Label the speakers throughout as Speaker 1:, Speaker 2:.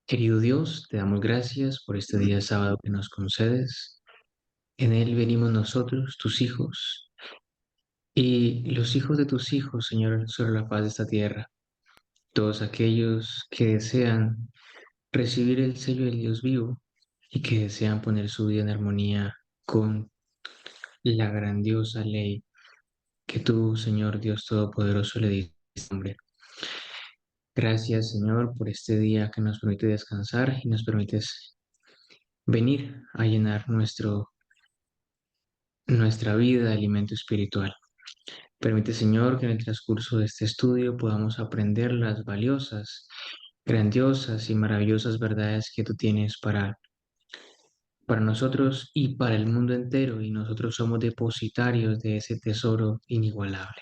Speaker 1: Querido Dios, te damos gracias por este día sábado que nos concedes. En él venimos nosotros, tus hijos, y los hijos de tus hijos, Señor, sobre la paz de esta tierra. Todos aquellos que desean recibir el sello del Dios vivo y que desean poner su vida en armonía con la grandiosa ley que tú, Señor Dios Todopoderoso, le diste nombre. Gracias, Señor, por este día que nos permite descansar y nos permites venir a llenar nuestra vida de alimento espiritual. Permite, Señor, que en el transcurso de este estudio podamos aprender las valiosas, grandiosas y maravillosas verdades que tú tienes para nosotros y para el mundo entero, y nosotros somos depositarios de ese tesoro inigualable.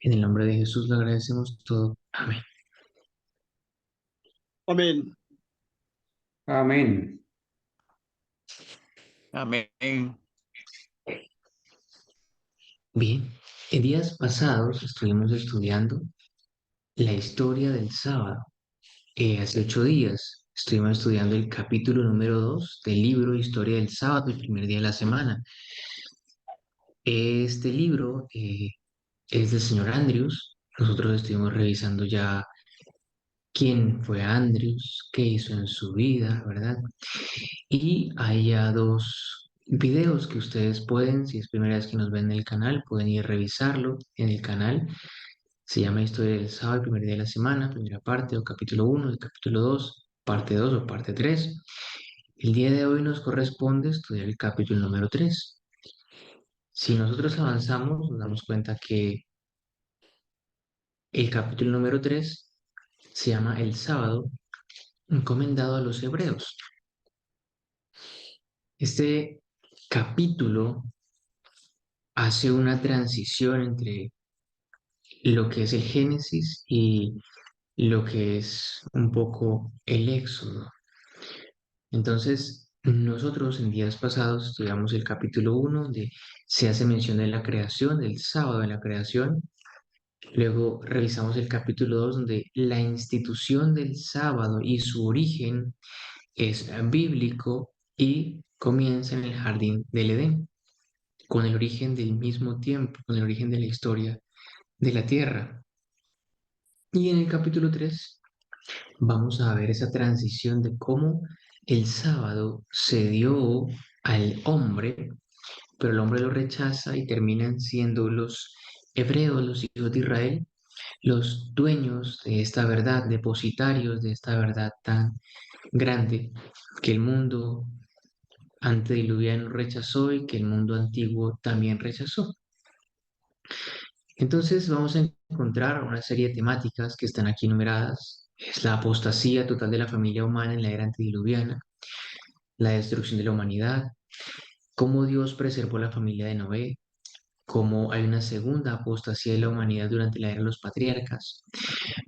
Speaker 1: En el nombre de Jesús lo agradecemos todo. Amén.
Speaker 2: Amén.
Speaker 3: Amén.
Speaker 4: Amén.
Speaker 1: Bien, en días pasados estuvimos estudiando la historia del sábado. Hace 8 días estuvimos estudiando el capítulo número 2 del libro Historia del Sábado, el primer día de la semana. Este libro es del señor Andrews. Nosotros estuvimos revisando ya quién fue Andrews, qué hizo en su vida, ¿verdad? Y hay ya dos videos que ustedes pueden, si es primera vez que nos ven en el canal, pueden ir a revisarlo en el canal. Se llama Historia del Sábado, el primer día de la semana, primera parte o capítulo 1, el capítulo 2, parte 2 o parte 3. El día de hoy nos corresponde estudiar el capítulo número 3. Si nosotros avanzamos, nos damos cuenta que el capítulo número 3 se llama El sábado encomendado a los hebreos. Este capítulo hace una transición entre lo que es el Génesis y lo que es un poco el Éxodo. Entonces, nosotros en días pasados estudiamos el capítulo 1, donde se hace mención de la creación, del sábado de la creación. Luego revisamos el capítulo 2, donde la institución del sábado y su origen es bíblico y comienza en el jardín del Edén, con el origen del mismo tiempo, con el origen de la historia de la tierra. Y en el capítulo 3 vamos a ver esa transición de cómo el sábado se dio al hombre, pero el hombre lo rechaza y terminan siendo los hebreos, los hijos de Israel, los dueños de esta verdad, depositarios de esta verdad tan grande que el mundo antediluviano rechazó y que el mundo antiguo también rechazó. Entonces vamos a encontrar una serie de temáticas que están aquí numeradas. Es la apostasía total de la familia humana en la era antediluviana, la destrucción de la humanidad, cómo Dios preservó la familia de Noé, cómo hay una segunda apostasía de la humanidad durante la era de los patriarcas,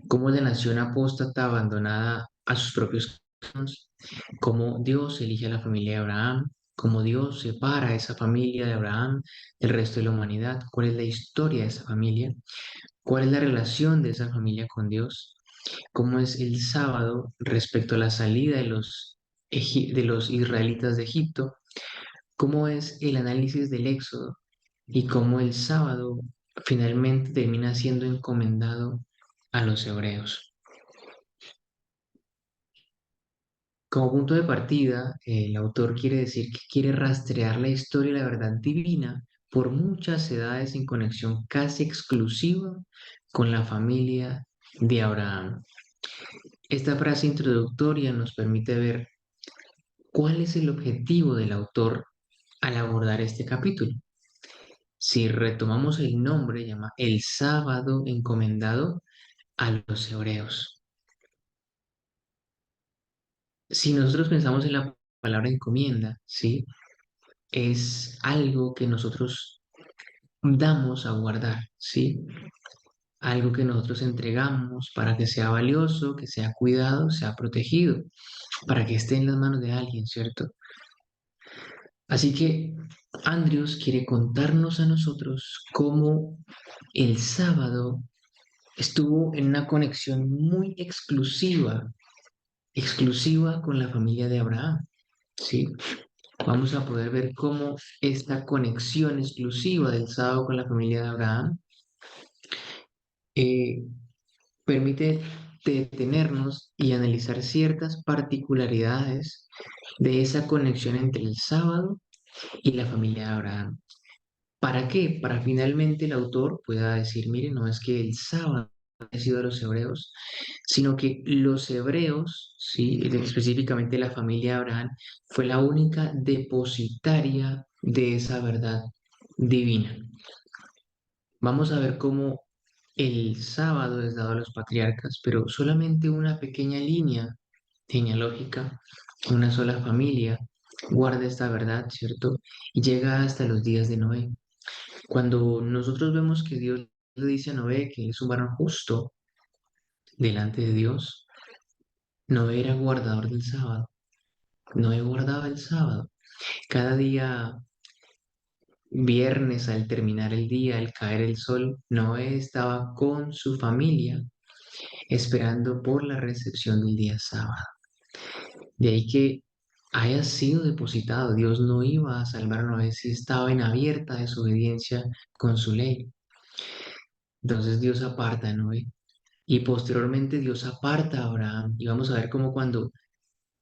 Speaker 1: cómo la nación apóstata abandonada a sus propios caminos, cómo Dios elige a la familia de Abraham, cómo Dios separa a esa familia de Abraham del resto de la humanidad, cuál es la historia de esa familia, cuál es la relación de esa familia con Dios, cómo es el sábado respecto a la salida de los israelitas de Egipto, cómo es el análisis del Éxodo y cómo el sábado finalmente termina siendo encomendado a los hebreos. Como punto de partida, el autor quiere decir que quiere rastrear la historia y la verdad divina por muchas edades en conexión casi exclusiva con la familia de Abraham. Esta frase introductoria nos permite ver cuál es el objetivo del autor al abordar este capítulo. Si retomamos el nombre, llama el sábado encomendado a los hebreos. Si nosotros pensamos en la palabra encomienda, ¿sí? Es algo que nosotros damos a guardar, ¿sí? Algo que nosotros entregamos para que sea valioso, que sea cuidado, sea protegido, para que esté en las manos de alguien, ¿cierto? Así que Andrews quiere contarnos a nosotros cómo el sábado estuvo en una conexión muy exclusiva con la familia de Abraham, ¿sí? Vamos a poder ver cómo esta conexión exclusiva del sábado con la familia de Abraham eh, permite detenernos y analizar ciertas particularidades de esa conexión entre el sábado y la familia de Abraham. ¿Para qué? Para finalmente el autor pueda decir, mire, no es que el sábado ha sido de los hebreos, sino que los hebreos, ¿sí? Específicamente la familia de Abraham, fue la única depositaria de esa verdad divina. Vamos a ver cómo el sábado es dado a los patriarcas, pero solamente una pequeña línea genealógica, una sola familia, guarda esta verdad, ¿cierto? Y llega hasta los días de Noé. Cuando nosotros vemos que Dios le dice a Noé que es un varón justo delante de Dios, Noé era guardador del sábado. Noé guardaba el sábado. Cada día, viernes, al terminar el día, al caer el sol, Noé estaba con su familia esperando por la recepción del día sábado. De ahí que haya sido depositado. Dios no iba a salvar a Noé si estaba en abierta desobediencia con su ley. Entonces Dios aparta a Noé. Y posteriormente Dios aparta a Abraham. Y vamos a ver cómo cuando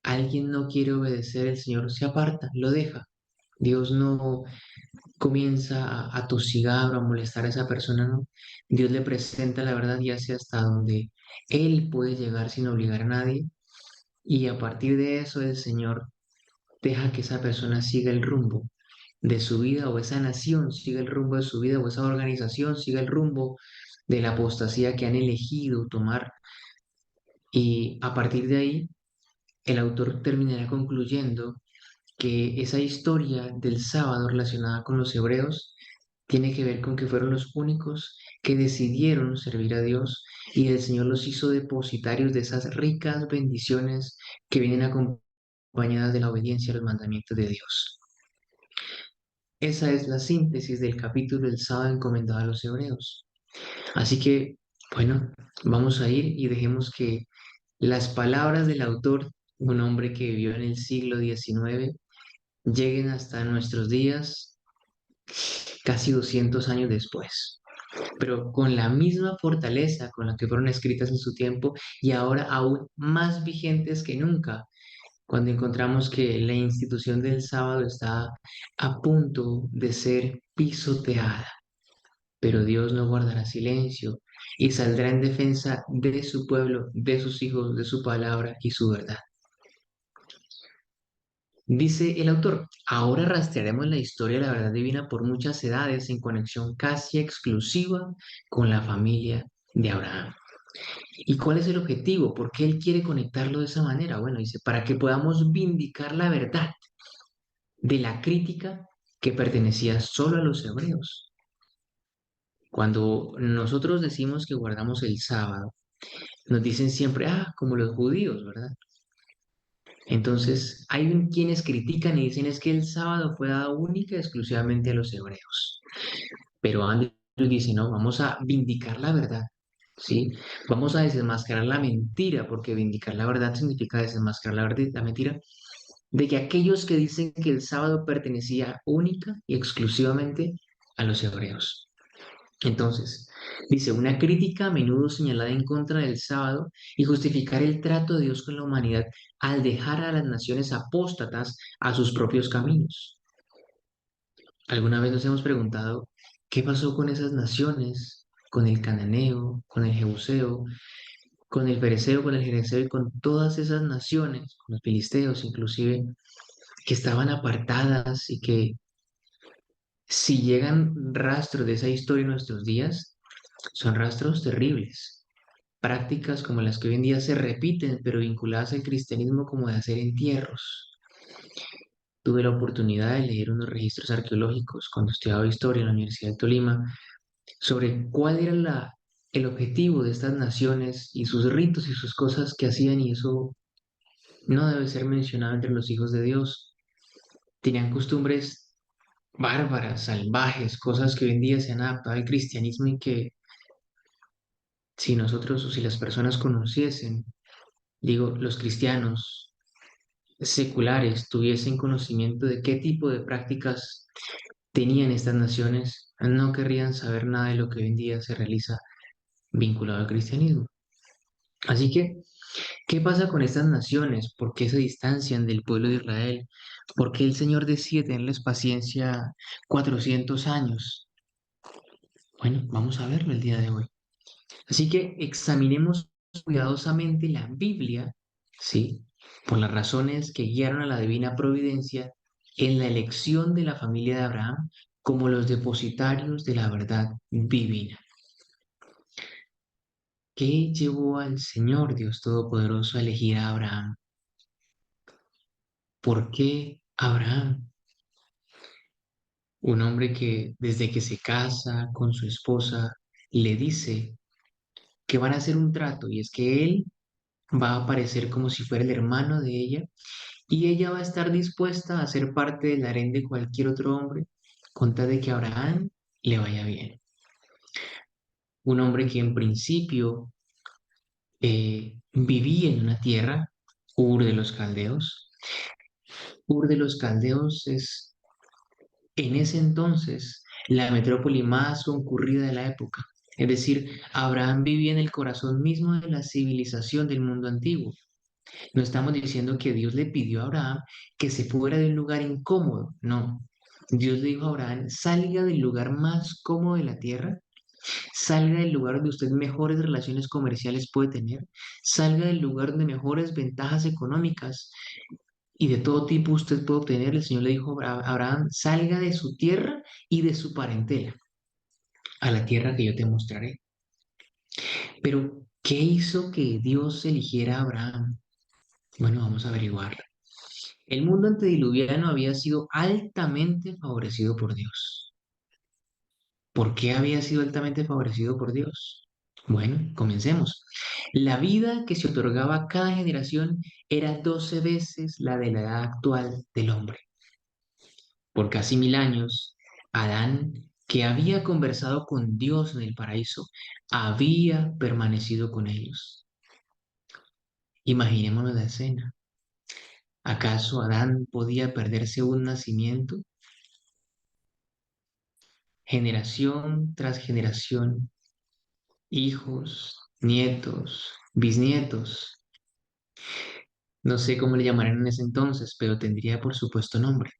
Speaker 1: alguien no quiere obedecer, el Señor se aparta, lo deja. Dios no comienza a tosigar o a molestar a esa persona, no. Dios le presenta la verdad y hace hasta donde Él puede llegar sin obligar a nadie. Y a partir de eso el Señor deja que esa persona siga el rumbo de su vida o esa nación siga el rumbo de su vida o esa organización siga el rumbo de la apostasía que han elegido tomar. Y a partir de ahí, el autor terminará concluyendo que esa historia del sábado relacionada con los hebreos tiene que ver con que fueron los únicos que decidieron servir a Dios y el Señor los hizo depositarios de esas ricas bendiciones que vienen acompañadas de la obediencia a los mandamientos de Dios. Esa es la síntesis del capítulo del sábado encomendado a los hebreos. Así que, bueno, vamos a ir y dejemos que las palabras del autor, un hombre que vivió en el siglo XIX, lleguen hasta nuestros días casi 200 años después, pero con la misma fortaleza con la que fueron escritas en su tiempo y ahora aún más vigentes que nunca, cuando encontramos que la institución del sábado está a punto de ser pisoteada. Pero Dios no guardará silencio y saldrá en defensa de su pueblo, de sus hijos, de su palabra y su verdad. Dice el autor, ahora rastrearemos la historia de la verdad divina por muchas edades en conexión casi exclusiva con la familia de Abraham. ¿Y cuál es el objetivo? ¿Por qué él quiere conectarlo de esa manera? Bueno, dice, para que podamos vindicar la verdad de la crítica que pertenecía solo a los hebreos. Cuando nosotros decimos que guardamos el sábado, nos dicen siempre, ah, como los judíos, ¿verdad? Entonces, quienes critican y dicen es que el sábado fue dado única y exclusivamente a los hebreos. Pero Andrés dice, no, vamos a vindicar la verdad, ¿sí? Vamos a desenmascarar la mentira, porque vindicar la verdad significa desenmascarar la mentira, de que aquellos que dicen que el sábado pertenecía única y exclusivamente a los hebreos. Entonces, dice, una crítica a menudo señalada en contra del sábado y justificar el trato de Dios con la humanidad al dejar a las naciones apóstatas a sus propios caminos. ¿Alguna vez nos hemos preguntado qué pasó con esas naciones, con el cananeo, con el jebuseo, con el fereceo, con el gereseo y con todas esas naciones, con los filisteos inclusive, que estaban apartadas y que si llegan rastros de esa historia en nuestros días, son rastros terribles? Prácticas como las que hoy en día se repiten, pero vinculadas al cristianismo, como de hacer entierros. Tuve la oportunidad de leer unos registros arqueológicos cuando estudiaba historia en la Universidad de Tolima sobre cuál era el objetivo de estas naciones y sus ritos y sus cosas que hacían, y eso no debe ser mencionado entre los hijos de Dios. Tenían costumbres bárbaras, salvajes, cosas que hoy en día se han adaptado al cristianismo y que si nosotros o si las personas conociesen, digo, los cristianos seculares tuviesen conocimiento de qué tipo de prácticas tenían estas naciones, no querrían saber nada de lo que hoy en día se realiza vinculado al cristianismo. Así que, ¿qué pasa con estas naciones? ¿Por qué se distancian del pueblo de Israel? ¿Por qué el Señor decide tenerles paciencia 400 años? Bueno, vamos a verlo el día de hoy. Así que examinemos cuidadosamente la Biblia, ¿sí? Por las razones que guiaron a la divina providencia en la elección de la familia de Abraham como los depositarios de la verdad divina. ¿Qué llevó al Señor Dios Todopoderoso a elegir a Abraham? ¿Por qué Abraham? Un hombre que desde que se casa con su esposa le dice que van a hacer un trato y es que él va a aparecer como si fuera el hermano de ella y ella va a estar dispuesta a ser parte del harén de cualquier otro hombre con tal de que a Abraham le vaya bien. Un hombre que en principio vivía en una tierra, Ur de los Caldeos. Ur de los Caldeos es en ese entonces la metrópoli más concurrida de la época. Es decir, Abraham vivía en el corazón mismo de la civilización del mundo antiguo. No estamos diciendo que Dios le pidió a Abraham que se fuera de un lugar incómodo, no. Dios le dijo a Abraham, salga del lugar más cómodo de la tierra, salga del lugar donde usted mejores relaciones comerciales puede tener, salga del lugar donde mejores ventajas económicas y de todo tipo usted puede obtener. El Señor le dijo a Abraham, salga de su tierra y de su parentela a la tierra que yo te mostraré. Pero, ¿qué hizo que Dios eligiera a Abraham? Bueno, vamos a averiguarlo. El mundo antediluviano había sido altamente favorecido por Dios. ¿Por qué había sido altamente favorecido por Dios? Bueno, comencemos. La vida que se otorgaba a cada generación era 12 veces la de la edad actual del hombre. Por casi 1000 años, Adán, que había conversado con Dios en el paraíso, había permanecido con ellos. Imaginémonos la escena. ¿Acaso Adán podía perderse un nacimiento? Generación tras generación, hijos, nietos, bisnietos, no sé cómo le llamarán en ese entonces, pero tendría por supuesto nombre.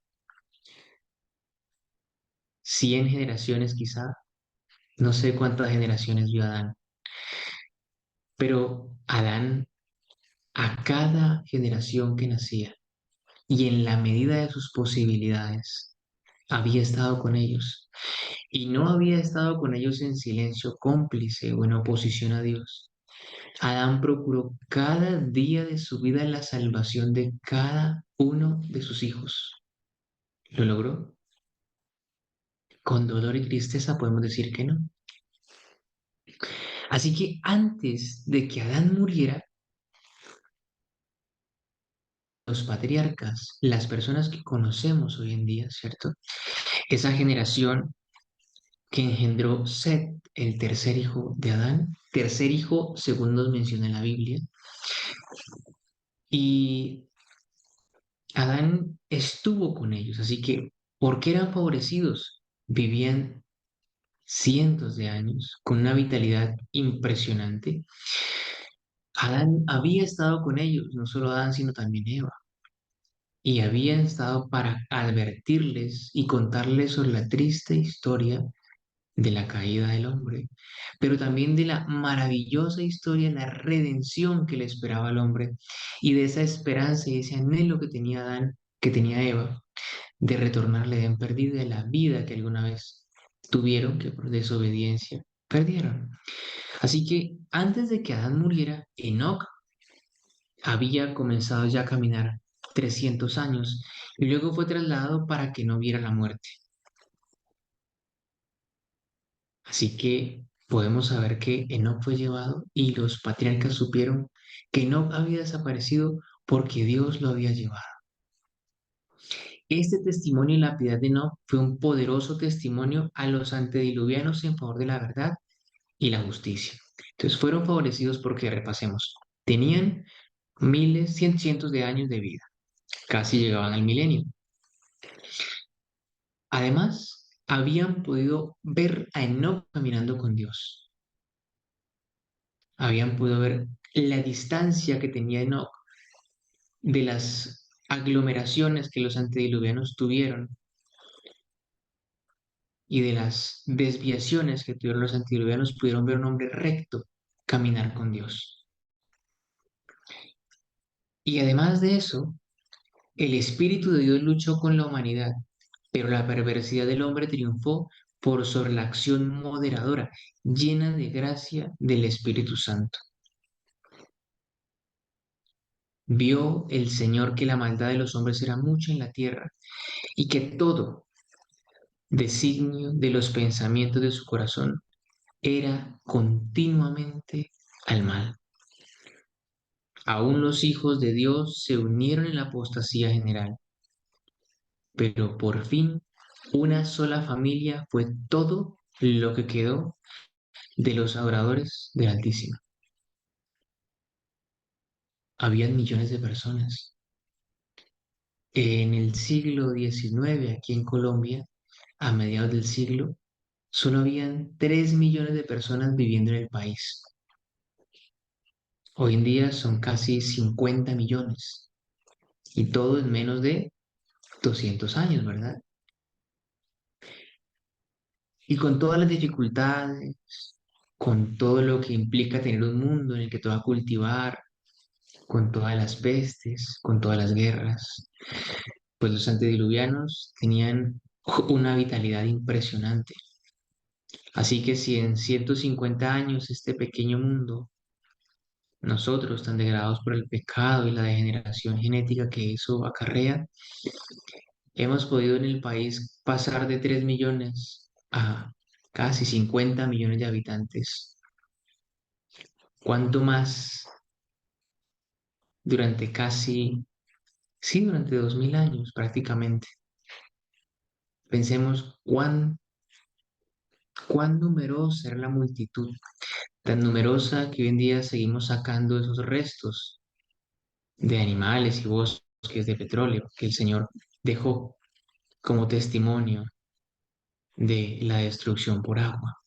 Speaker 1: 100 generaciones quizá, no sé cuántas generaciones vio Adán, pero Adán a cada generación que nacía y en la medida de sus posibilidades había estado con ellos y no había estado con ellos en silencio cómplice o en oposición a Dios. Adán procuró cada día de su vida la salvación de cada uno de sus hijos. ¿Lo logró? Con dolor y tristeza podemos decir que no. Así que antes de que Adán muriera, los patriarcas, las personas que conocemos hoy en día, ¿cierto? Esa generación que engendró Set, el tercer hijo de Adán, tercer hijo según nos menciona la Biblia, y Adán estuvo con ellos, así que, ¿por qué eran favorecidos? Vivían cientos de años con una vitalidad impresionante. Adán había estado con ellos, no solo Adán, sino también Eva, y había estado para advertirles y contarles sobre la triste historia de la caída del hombre, pero también de la maravillosa historia de la redención que le esperaba al hombre y de esa esperanza y ese anhelo que tenía Adán, que tenía Eva, de retornarle al Edén perdido y de la vida que alguna vez tuvieron, que por desobediencia perdieron. Así que antes de que Adán muriera, Enoc había comenzado ya a caminar 300 años y luego fue trasladado para que no viera la muerte. Así que podemos saber que Enoc fue llevado y los patriarcas supieron que Enoc había desaparecido porque Dios lo había llevado. Este testimonio y la piedad de Enoc fue un poderoso testimonio a los antediluvianos en favor de la verdad y la justicia. Entonces fueron favorecidos porque, repasemos, tenían miles, cientos de años de vida, casi llegaban al milenio. Además, habían podido ver a Enoc caminando con Dios. Habían podido ver la distancia que tenía Enoc de las aglomeraciones que los antediluvianos tuvieron y de las desviaciones que tuvieron los antediluvianos, pudieron ver un hombre recto caminar con Dios. Y además de eso, el Espíritu de Dios luchó con la humanidad, pero la perversidad del hombre triunfó por sobre la acción moderadora, llena de gracia del Espíritu Santo. Vio el Señor que la maldad de los hombres era mucha en la tierra y que todo designio de los pensamientos de su corazón era continuamente al mal. Aún los hijos de Dios se unieron en la apostasía general, pero por fin una sola familia fue todo lo que quedó de los adoradores del Altísimo. Habían millones de personas. En el siglo XIX, aquí en Colombia, a mediados del siglo, solo habían 3 millones de personas viviendo en el país. Hoy en día son casi 50 millones y todo en menos de 200 años, ¿verdad? Y con todas las dificultades, con todo lo que implica tener un mundo en el que te va a cultivar, con todas las pestes, con todas las guerras, pues los antediluvianos tenían una vitalidad impresionante. Así que si en 150 años este pequeño mundo, nosotros tan degradados por el pecado y la degeneración genética que eso acarrea, hemos podido en el país pasar de 3 millones a casi 50 millones de habitantes. ¿Cuánto más durante sí, durante 2000 años prácticamente? Pensemos cuán numerosa era la multitud, tan numerosa que hoy en día seguimos sacando esos restos de animales y bosques de petróleo que el Señor dejó como testimonio de la destrucción por agua.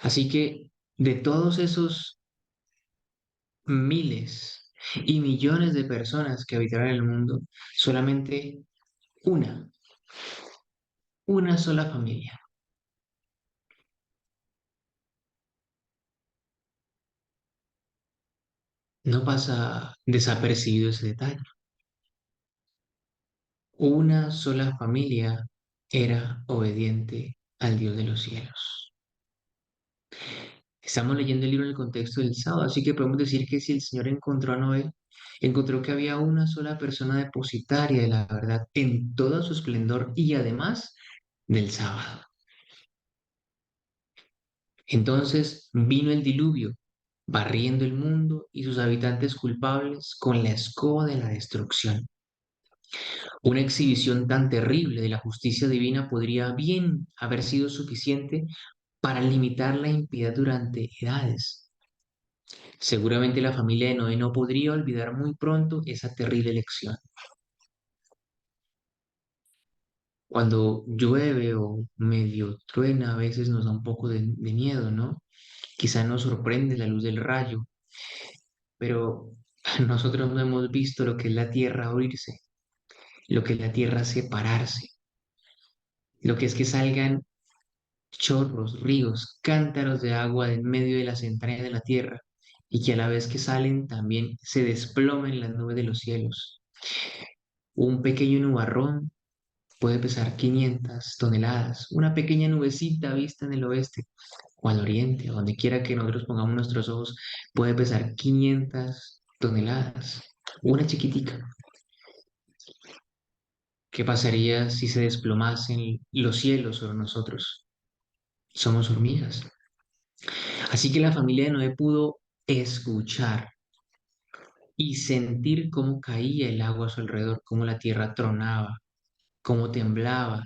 Speaker 1: Así que de todos esos miles y millones de personas que habitaron el mundo, solamente una, una sola familia. No pasa desapercibido ese detalle. Una sola familia era obediente al Dios de los cielos. Estamos leyendo el libro en el contexto del sábado, así que podemos decir que si el Señor encontró a Noé, encontró que había una sola persona depositaria de la verdad en todo su esplendor y además del sábado. Entonces vino el diluvio, barriendo el mundo y sus habitantes culpables con la escoba de la destrucción. Una exhibición tan terrible de la justicia divina podría bien haber sido suficiente para limitar la impiedad durante edades. Seguramente la familia de Noé no podría olvidar muy pronto esa terrible lección. Cuando llueve o medio truena, a veces nos da un poco de miedo, ¿no? Quizá nos sorprende la luz del rayo, pero nosotros no hemos visto lo que es la tierra abrirse, lo que es la tierra separarse, lo que es que salgan chorros, ríos, cántaros de agua de en medio de las entrañas de la tierra y que a la vez que salen también se desplomen las nubes de los cielos. Un pequeño nubarrón puede pesar 500 toneladas, una pequeña nubecita vista en el oeste o al oriente, o donde quiera que nosotros pongamos nuestros ojos, puede pesar 500 toneladas, una chiquitica. ¿Qué pasaría si se desplomasen los cielos sobre nosotros? Somos hormigas. Así que la familia de Noé pudo escuchar y sentir cómo caía el agua a su alrededor, cómo la tierra tronaba, cómo temblaba,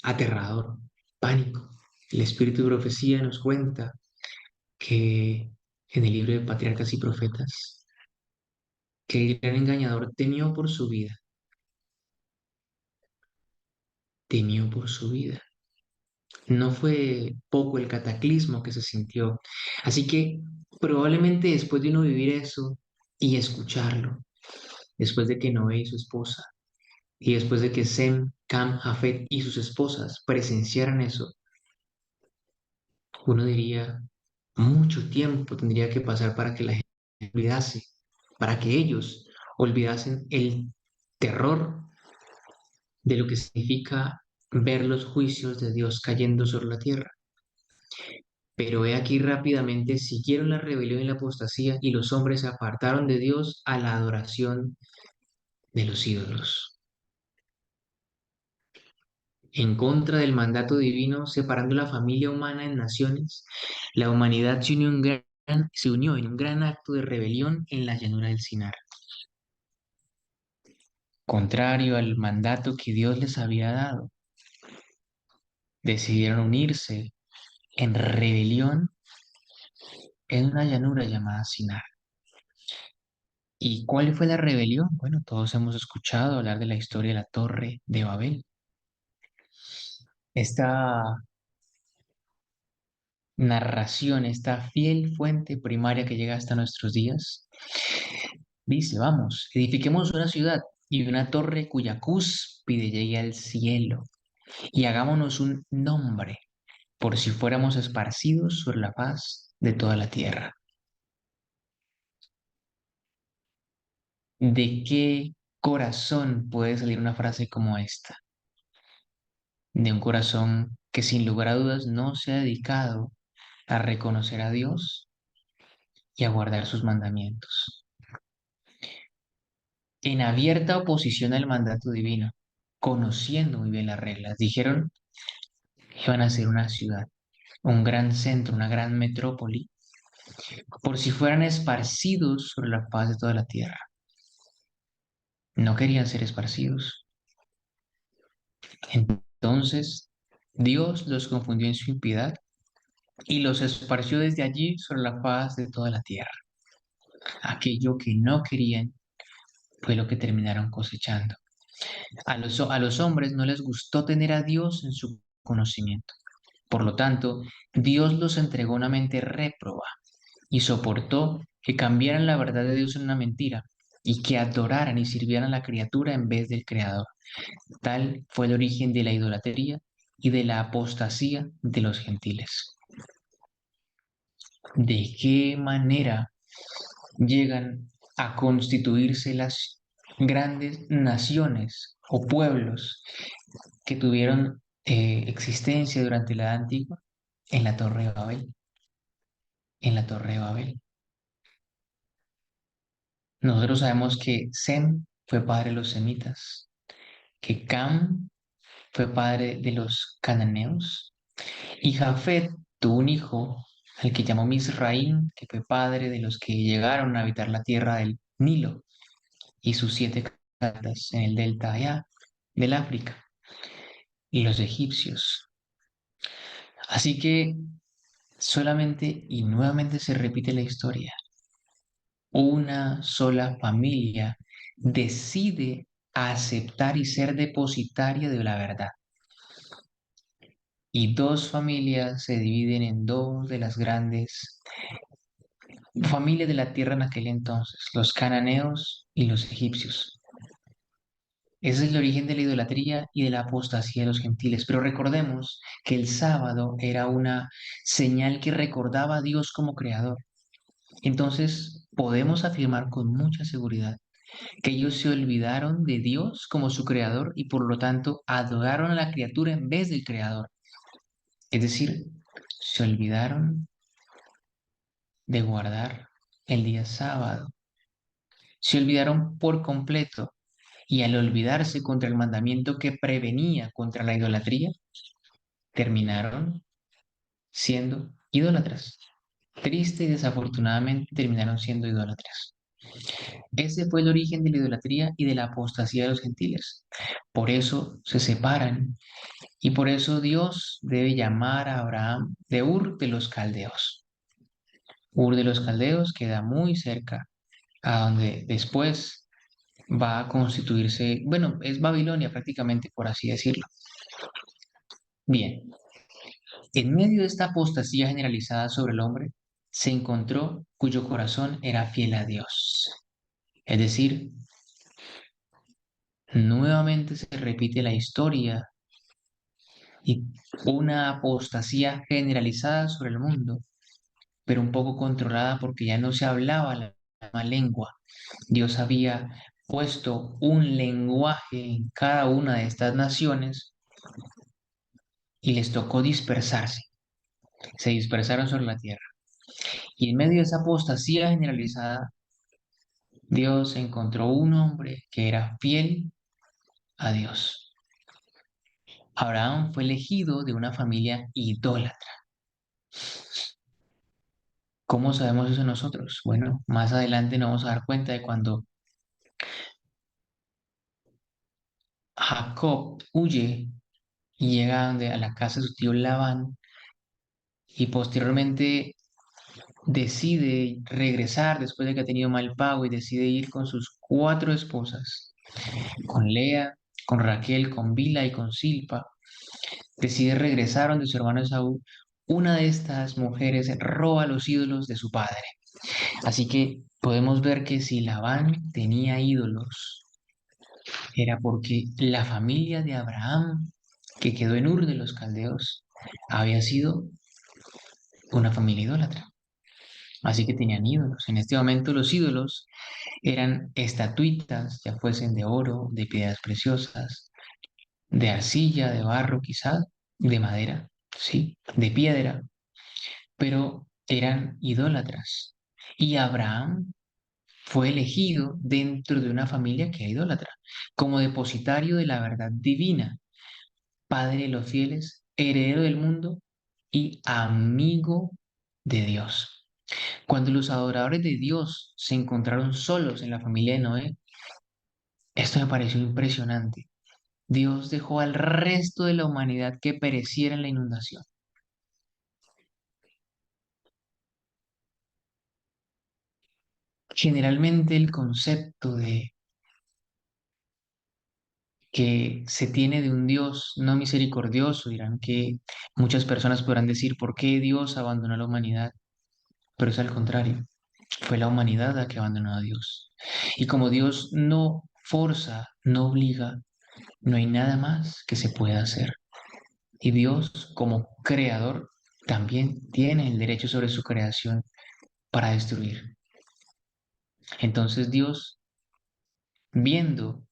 Speaker 1: aterrador, pánico. El espíritu de profecía nos cuenta que en el libro de Patriarcas y Profetas, que el gran engañador temió por su vida, temió por su vida. No fue poco el cataclismo que se sintió. Así que probablemente después de uno vivir eso y escucharlo, después de que Noé y su esposa, y después de que Sem, Cam, Jafet y sus esposas presenciaran eso, uno diría, mucho tiempo tendría que pasar para que la gente olvidase, para que ellos olvidasen el terror de lo que significa ver los juicios de Dios cayendo sobre la tierra. Pero he aquí rápidamente siguieron la rebelión y la apostasía y los hombres se apartaron de Dios a la adoración de los ídolos. En contra del mandato divino, separando la familia humana en naciones, la humanidad se unió en un gran acto de rebelión en la llanura del Sinar. Contrario al mandato que Dios les había dado, decidieron unirse en rebelión en una llanura llamada Sinar. ¿Y cuál fue la rebelión? Bueno, todos hemos escuchado hablar de la historia de la Torre de Babel. Esta narración, esta fiel fuente primaria que llega hasta nuestros días, dice, vamos, edifiquemos una ciudad y una torre cuya cúspide llegue al cielo y hagámonos un nombre por si fuéramos esparcidos sobre la faz de toda la tierra. ¿De qué corazón puede salir una frase como esta? De un corazón que sin lugar a dudas no se ha dedicado a reconocer a Dios y a guardar sus mandamientos. En abierta oposición al mandato divino, conociendo muy bien las reglas, dijeron que iban a ser una ciudad, un gran centro, una gran metrópoli, por si fueran esparcidos sobre la faz de toda la tierra. No querían ser esparcidos. Entonces, Dios los confundió en su impiedad y los esparció desde allí sobre la faz de toda la tierra. Aquello que no querían fue lo que terminaron cosechando. A los hombres no les gustó tener a Dios en su conocimiento. Por lo tanto, Dios los entregó a una mente réproba y soportó que cambiaran la verdad de Dios en una mentira y que adoraran y sirvieran a la criatura en vez del Creador. Tal fue el origen de la idolatría y de la apostasía de los gentiles. ¿De qué manera llegan a constituirse las grandes naciones o pueblos que tuvieron existencia durante la Edad Antigua? En la Torre de Babel. En la Torre de Babel. Nosotros sabemos que Sem fue padre de los semitas, que Cam fue padre de los cananeos, y Jafet tuvo un hijo al que llamó Misraim, que fue padre de los que llegaron a habitar la tierra del Nilo y sus 7 cataratas en el delta allá del África, y los egipcios. Así que solamente y nuevamente se repite la historia. Una sola familia decide aceptar y ser depositaria de la verdad. Y dos familias se dividen en dos de las grandes familias de la tierra en aquel entonces, los cananeos y los egipcios. Ese es el origen de la idolatría y de la apostasía de los gentiles. Pero recordemos que el sábado era una señal que recordaba a Dios como creador. Entonces podemos afirmar con mucha seguridad que ellos se olvidaron de Dios como su creador y por lo tanto adoraron a la criatura en vez del creador. Es decir, se olvidaron de guardar el día sábado. Se olvidaron por completo y al olvidarse contra el mandamiento que prevenía contra la idolatría, terminaron siendo idólatras. Triste y desafortunadamente terminaron siendo idólatras. Ese fue el origen de la idolatría y de la apostasía de los gentiles. Por eso se separan y por eso Dios debe llamar a Abraham de Ur de los Caldeos. Ur de los Caldeos queda muy cerca a donde después va a constituirse, bueno, es Babilonia prácticamente, por así decirlo. Bien, en medio de esta apostasía generalizada sobre el hombre, se encontró cuyo corazón era fiel a Dios. Es decir, nuevamente se repite la historia y una apostasía generalizada sobre el mundo, pero un poco controlada porque ya no se hablaba la misma lengua. Dios había puesto un lenguaje en cada una de estas naciones y les tocó dispersarse. Se dispersaron sobre la tierra. Y en medio de esa apostasía generalizada, Dios encontró un hombre que era fiel a Dios. Abraham fue elegido de una familia idólatra. ¿Cómo sabemos eso nosotros? Bueno, más adelante nos vamos a dar cuenta de cuando Jacob huye y llega a la casa de su tío Labán y posteriormente decide regresar después de que ha tenido mal pago y decide ir con sus cuatro esposas, con Lea, con Raquel, con Bila y con Silpa. Decide regresar donde su hermano Esaú. Una de estas mujeres roba los ídolos de su padre. Así que podemos ver que si Labán tenía ídolos, era porque la familia de Abraham, que quedó en Ur de los Caldeos, había sido una familia idólatra. Así que tenían ídolos. En este momento los ídolos eran estatuitas, ya fuesen de oro, de piedras preciosas, de arcilla, de barro quizás, de madera, sí, de piedra, pero eran idólatras. Y Abraham fue elegido dentro de una familia que era idólatra, como depositario de la verdad divina, padre de los fieles, heredero del mundo y amigo de Dios. Cuando los adoradores de Dios se encontraron solos en la familia de Noé, esto me pareció impresionante. Dios dejó al resto de la humanidad que pereciera en la inundación. Generalmente el concepto de que se tiene de un Dios no misericordioso, dirán que muchas personas podrán decir, ¿por qué Dios abandonó a la humanidad? Pero es al contrario, fue la humanidad la que abandonó a Dios. Y como Dios no forza, no obliga, no hay nada más que se pueda hacer. Y Dios, como creador, también tiene el derecho sobre su creación para destruir. Entonces Dios, viendo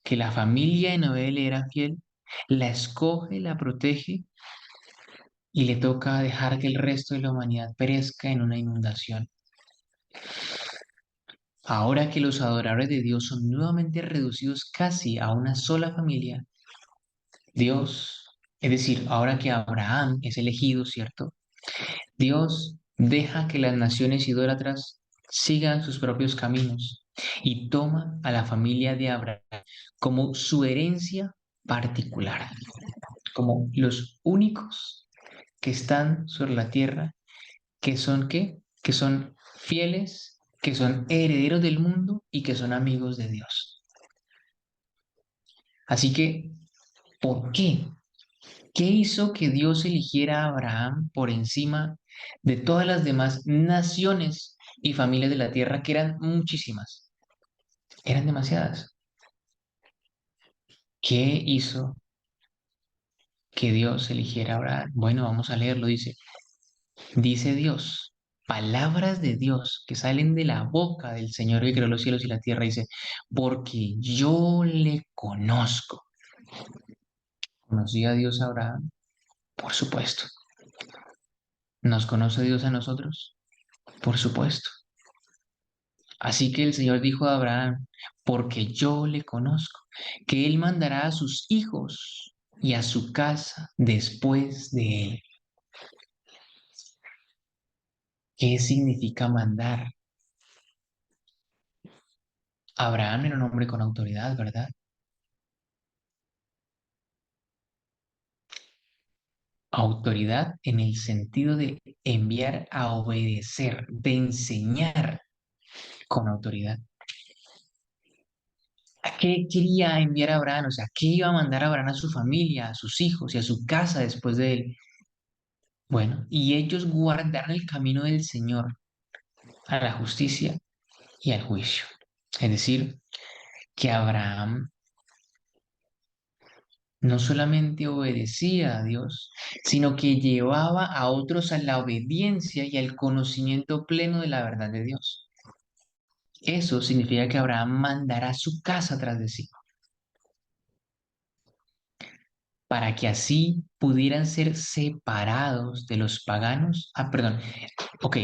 Speaker 1: que la familia de Noé le era fiel, la escoge, la protege y le toca dejar que el resto de la humanidad perezca en una inundación. Ahora que los adoradores de Dios son nuevamente reducidos casi a una sola familia, Dios, es decir, ahora que Abraham es elegido, ¿cierto? Dios deja que las naciones idólatras sigan sus propios caminos y toma a la familia de Abraham como su herencia particular, como los únicos que están sobre la tierra, que son ¿qué? Que son fieles, que son herederos del mundo y que son amigos de Dios. Así que, ¿por qué? ¿Qué hizo que Dios eligiera a Abraham por encima de todas las demás naciones y familias de la tierra, que eran muchísimas? Eran demasiadas. ¿Qué hizo que Dios eligiera a Abraham? Bueno, vamos a leerlo, dice Dios, palabras de Dios que salen de la boca del Señor que creó los cielos y la tierra, dice, porque yo le conozco. ¿Conocía a Dios a Abraham? Por supuesto. ¿Nos conoce Dios a nosotros? Por supuesto. Así que el Señor dijo a Abraham, porque yo le conozco, que él mandará a sus hijos y a su casa después de él. ¿Qué significa mandar? Abraham era un hombre con autoridad, ¿verdad? Autoridad en el sentido de enviar a obedecer, de enseñar con autoridad. ¿A qué quería enviar a Abraham? O sea, ¿qué iba a mandar a Abraham a su familia, a sus hijos y a su casa después de él? Bueno, y ellos guardaron el camino del Señor a la justicia y al juicio. Es decir, que Abraham no solamente obedecía a Dios, sino que llevaba a otros a la obediencia y al conocimiento pleno de la verdad de Dios. Eso significa que Abraham mandará su casa tras de sí, para que así pudieran ser separados de los paganos. Ah, perdón. Ok,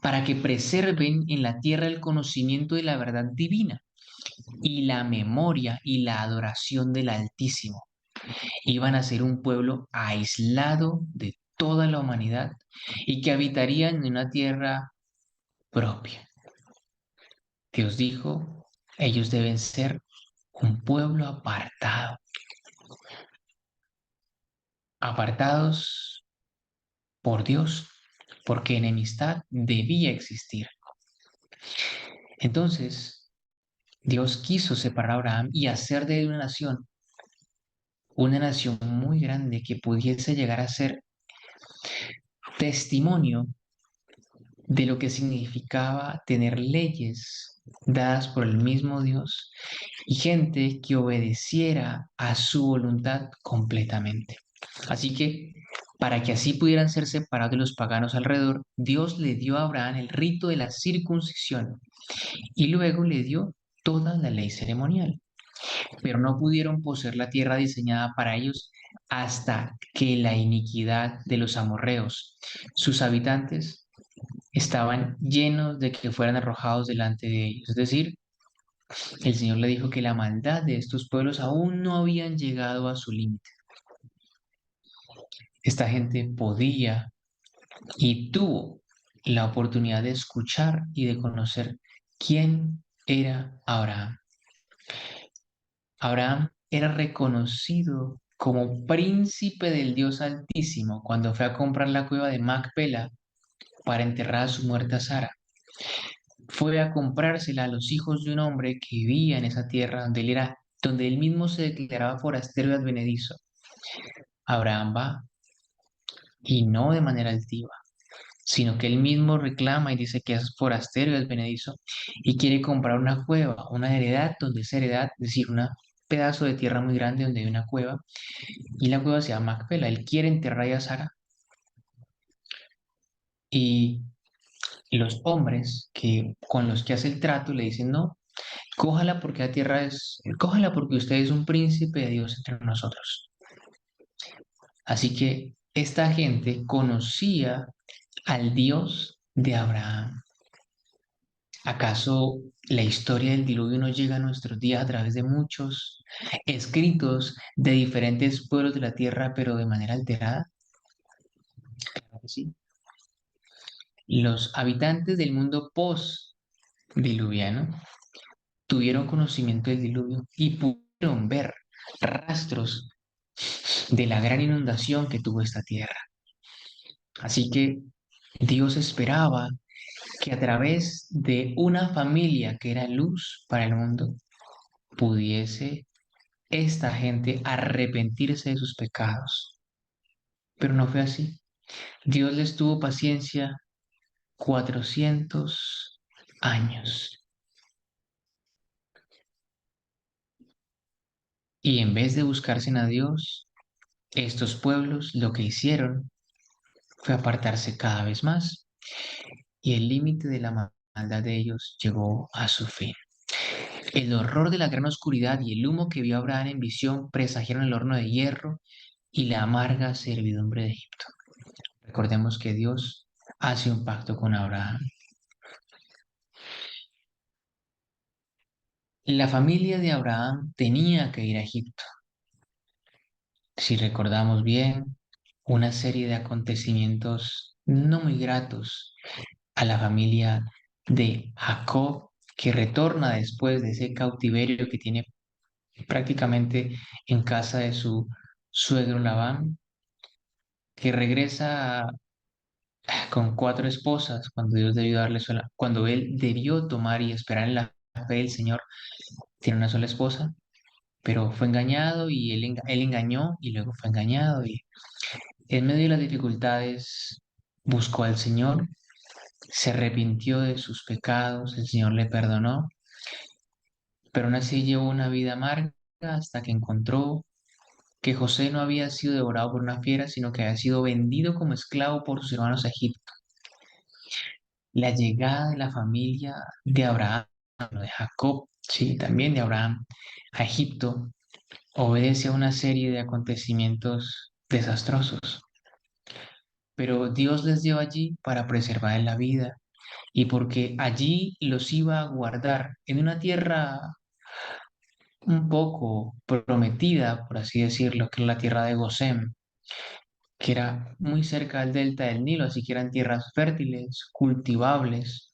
Speaker 1: para que preserven en la tierra el conocimiento de la verdad divina y la memoria y la adoración del Altísimo. Iban a ser un pueblo aislado de toda la humanidad y que habitarían en una tierra propia. Dios dijo, ellos deben ser un pueblo apartado, apartados por Dios, porque enemistad debía existir. Entonces, Dios quiso separar a Abraham y hacer de él una nación muy grande que pudiese llegar a ser testimonio de lo que significaba tener leyes dadas por el mismo Dios y gente que obedeciera a su voluntad completamente. Así que, para que así pudieran ser separados de los paganos alrededor, Dios le dio a Abraham el rito de la circuncisión y luego le dio toda la ley ceremonial. Pero no pudieron poseer la tierra diseñada para ellos hasta que la iniquidad de los amorreos, sus habitantes, estaban llenos de que fueran arrojados delante de ellos. Es decir, el Señor le dijo que la maldad de estos pueblos aún no habían llegado a su límite. Esta gente podía y tuvo la oportunidad de escuchar y de conocer quién era Abraham. Abraham era reconocido como príncipe del Dios Altísimo cuando fue a comprar la cueva de Macpela para enterrar a su muerta Sara. Fue a comprársela a los hijos de un hombre que vivía en esa tierra donde él mismo se declaraba forastero y advenedizo. Abraham va y no de manera altiva, sino que él mismo reclama y dice que es forastero y advenedizo y quiere comprar una cueva, una heredad donde esa heredad, es decir, un pedazo de tierra muy grande donde hay una cueva y la cueva se llama Macpela. Él quiere enterrar a Sara y los hombres con los que hace el trato le dicen no. Cójala porque usted es un príncipe de Dios entre nosotros. Así que esta gente conocía al Dios de Abraham. ¿Acaso la historia del diluvio no llega a nuestros días a través de muchos escritos de diferentes pueblos de la tierra, pero de manera alterada? Claro que sí. Los habitantes del mundo post-diluviano tuvieron conocimiento del diluvio y pudieron ver rastros de la gran inundación que tuvo esta tierra. Así que Dios esperaba que a través de una familia que era luz para el mundo, pudiese esta gente arrepentirse de sus pecados. Pero no fue así. Dios les tuvo paciencia 400 años. Y en vez de buscarse a Dios, estos pueblos lo que hicieron fue apartarse cada vez más y el límite de la maldad de ellos llegó a su fin. El horror de la gran oscuridad y el humo que vio Abraham en visión presagiaron el horno de hierro y la amarga servidumbre de Egipto. Recordemos que Dios hace un pacto con Abraham. La familia de Abraham tenía que ir a Egipto. Si recordamos bien, una serie de acontecimientos no muy gratos a la familia de Jacob que retorna después de ese cautiverio que tiene prácticamente en casa de su suegro Labán, que regresa con cuatro esposas cuando Dios debió darle sola, cuando él debió tomar y esperar en la fe del Señor, tiene una sola esposa, pero fue engañado y él engañó y luego fue engañado y en medio de las dificultades buscó al Señor, se arrepintió de sus pecados, el Señor le perdonó, pero aún así llevó una vida amarga hasta que encontró que José no había sido devorado por una fiera, sino que había sido vendido como esclavo por sus hermanos a Egipto. La llegada de la familia de Abraham, no de Jacob, sí, también de Abraham, a Egipto, obedece a una serie de acontecimientos desastrosos. Pero Dios les dio allí para preservar la vida y porque allí los iba a guardar en una tierra un poco prometida, por así decirlo, que es la tierra de Gosén, que era muy cerca del delta del Nilo, así que eran tierras fértiles, cultivables,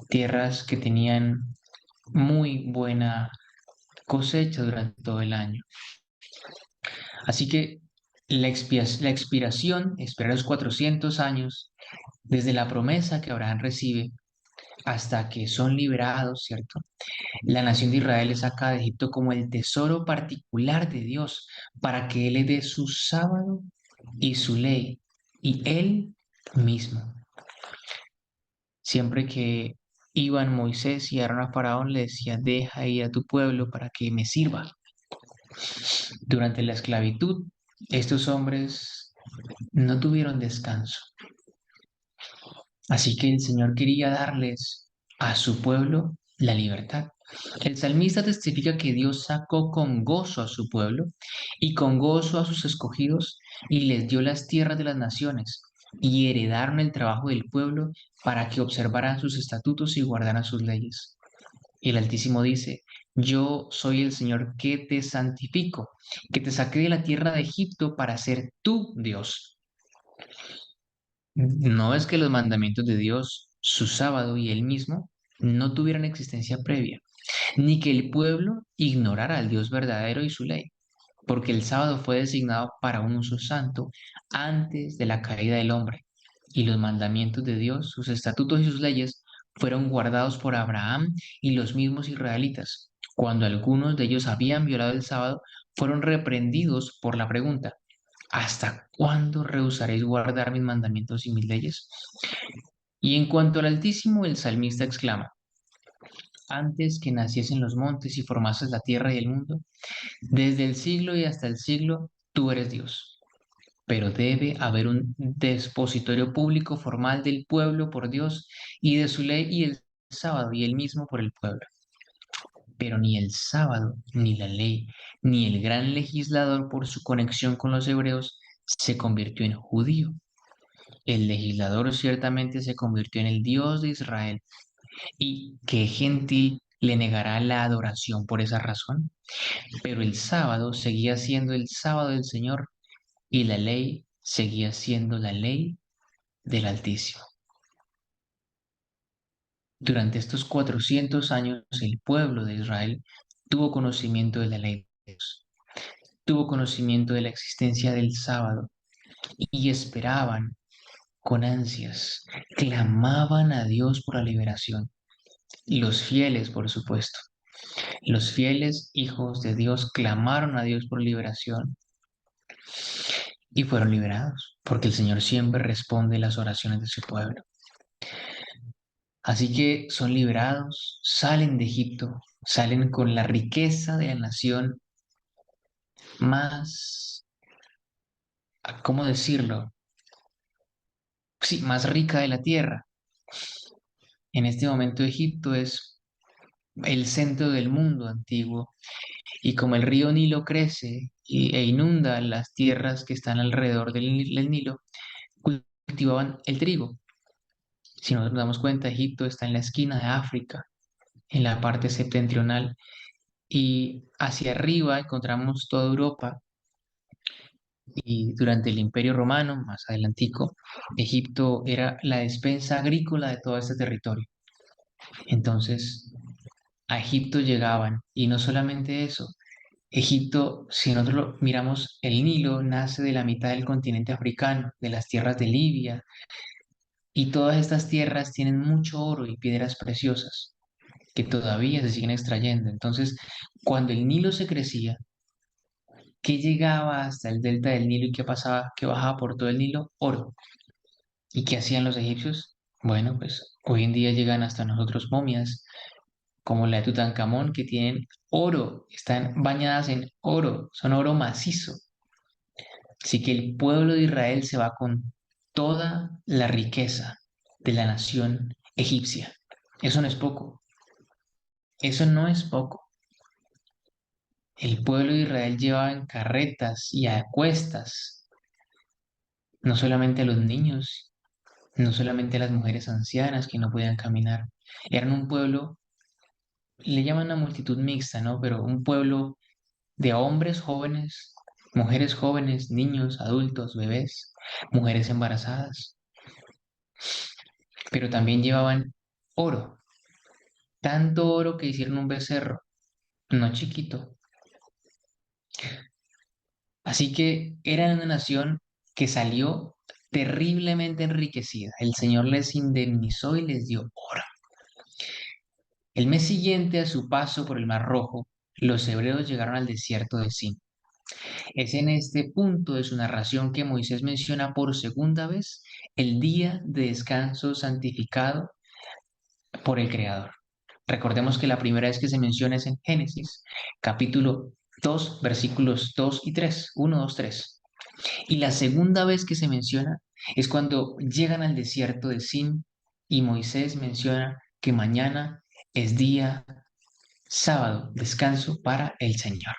Speaker 1: tierras que tenían muy buena cosecha durante todo el año. Así que la expiración, esperar los 400 años, desde la promesa que Abraham recibe hasta que son liberados, ¿cierto? La nación de Israel le saca de Egipto como el tesoro particular de Dios para que Él le dé su sábado y su ley y Él mismo. Siempre que iban Moisés y Aarón a Faraón, le decía, deja ir a tu pueblo para que me sirva. Durante la esclavitud, estos hombres no tuvieron descanso. Así que el Señor quería darles a su pueblo la libertad. El salmista testifica que Dios sacó con gozo a su pueblo y con gozo a sus escogidos y les dio las tierras de las naciones y heredaron el trabajo del pueblo para que observaran sus estatutos y guardaran sus leyes. Y el Altísimo dice, yo soy el Señor que te santifico, que te saqué de la tierra de Egipto para ser tu Dios. No es que los mandamientos de Dios, su sábado y él mismo, no tuvieran existencia previa, ni que el pueblo ignorara al Dios verdadero y su ley, porque el sábado fue designado para un uso santo antes de la caída del hombre, y los mandamientos de Dios, sus estatutos y sus leyes, fueron guardados por Abraham y los mismos israelitas. Cuando algunos de ellos habían violado el sábado, fueron reprendidos por la pregunta, ¿hasta cuándo rehusaréis guardar mis mandamientos y mis leyes? Y en cuanto al Altísimo, el salmista exclama, antes que naciesen los montes y formases la tierra y el mundo, desde el siglo y hasta el siglo, tú eres Dios. Pero debe haber un depositorio público formal del pueblo por Dios y de su ley y el sábado y el mismo por el pueblo. Pero ni el sábado, ni la ley, ni el gran legislador por su conexión con los hebreos se convirtió en judío. El legislador ciertamente se convirtió en el Dios de Israel. ¿Y qué gentil le negará la adoración por esa razón? Pero el sábado seguía siendo el sábado del Señor y la ley seguía siendo la ley del Altísimo. Durante estos 400 años el pueblo de Israel tuvo conocimiento de la ley de Dios, tuvo conocimiento de la existencia del sábado y esperaban con ansias, clamaban a Dios por la liberación. Y los fieles, por supuesto, los fieles hijos de Dios clamaron a Dios por liberación y fueron liberados, porque el Señor siempre responde las oraciones de su pueblo. Así que son liberados, salen de Egipto, salen con la riqueza de la nación más, ¿cómo decirlo? Sí, más rica de la tierra. En este momento Egipto es el centro del mundo antiguo y como el río Nilo crece e inunda las tierras que están alrededor del Nilo, cultivaban el trigo. Si nos damos cuenta, Egipto está en la esquina de África, en la parte septentrional, y hacia arriba encontramos toda Europa. Y durante el Imperio Romano, más adelantico, Egipto era la despensa agrícola de todo este territorio. Entonces, a Egipto llegaban. Y no solamente eso, Egipto, si nosotros miramos, el Nilo nace de la mitad del continente africano, de las tierras de Libia, y todas estas tierras tienen mucho oro y piedras preciosas que todavía se siguen extrayendo. Entonces, cuando el Nilo se crecía, ¿qué llegaba hasta el delta del Nilo y qué pasaba? ¿Qué bajaba por todo el Nilo? Oro. ¿Y qué hacían los egipcios? Bueno, pues hoy en día llegan hasta nosotros momias como la de Tutankamón que tienen oro, están bañadas en oro, son oro macizo. Así que el pueblo de Israel se va con toda la riqueza de la nación egipcia. Eso no es poco, eso no es poco. El pueblo de Israel llevaba en carretas y a cuestas, no solamente a los niños, no solamente a las mujeres ancianas que no podían caminar. Eran un pueblo, le llaman una multitud mixta, ¿no? Pero un pueblo de hombres jóvenes, mujeres jóvenes, niños, adultos, bebés, mujeres embarazadas. Pero también llevaban oro, tanto oro que hicieron un becerro, no chiquito. Así que eran una nación que salió terriblemente enriquecida. El Señor les indemnizó y les dio oro. El mes siguiente a su paso por el Mar Rojo, los hebreos llegaron al desierto de Sin. Es en este punto de su narración que Moisés menciona por segunda vez el día de descanso santificado por el Creador. Recordemos que la primera vez que se menciona es en Génesis, capítulo 2, versículos 2 y 3, 1, 2, 3. Y la segunda vez que se menciona es cuando llegan al desierto de Sin y Moisés menciona que mañana es día sábado, descanso para el Señor.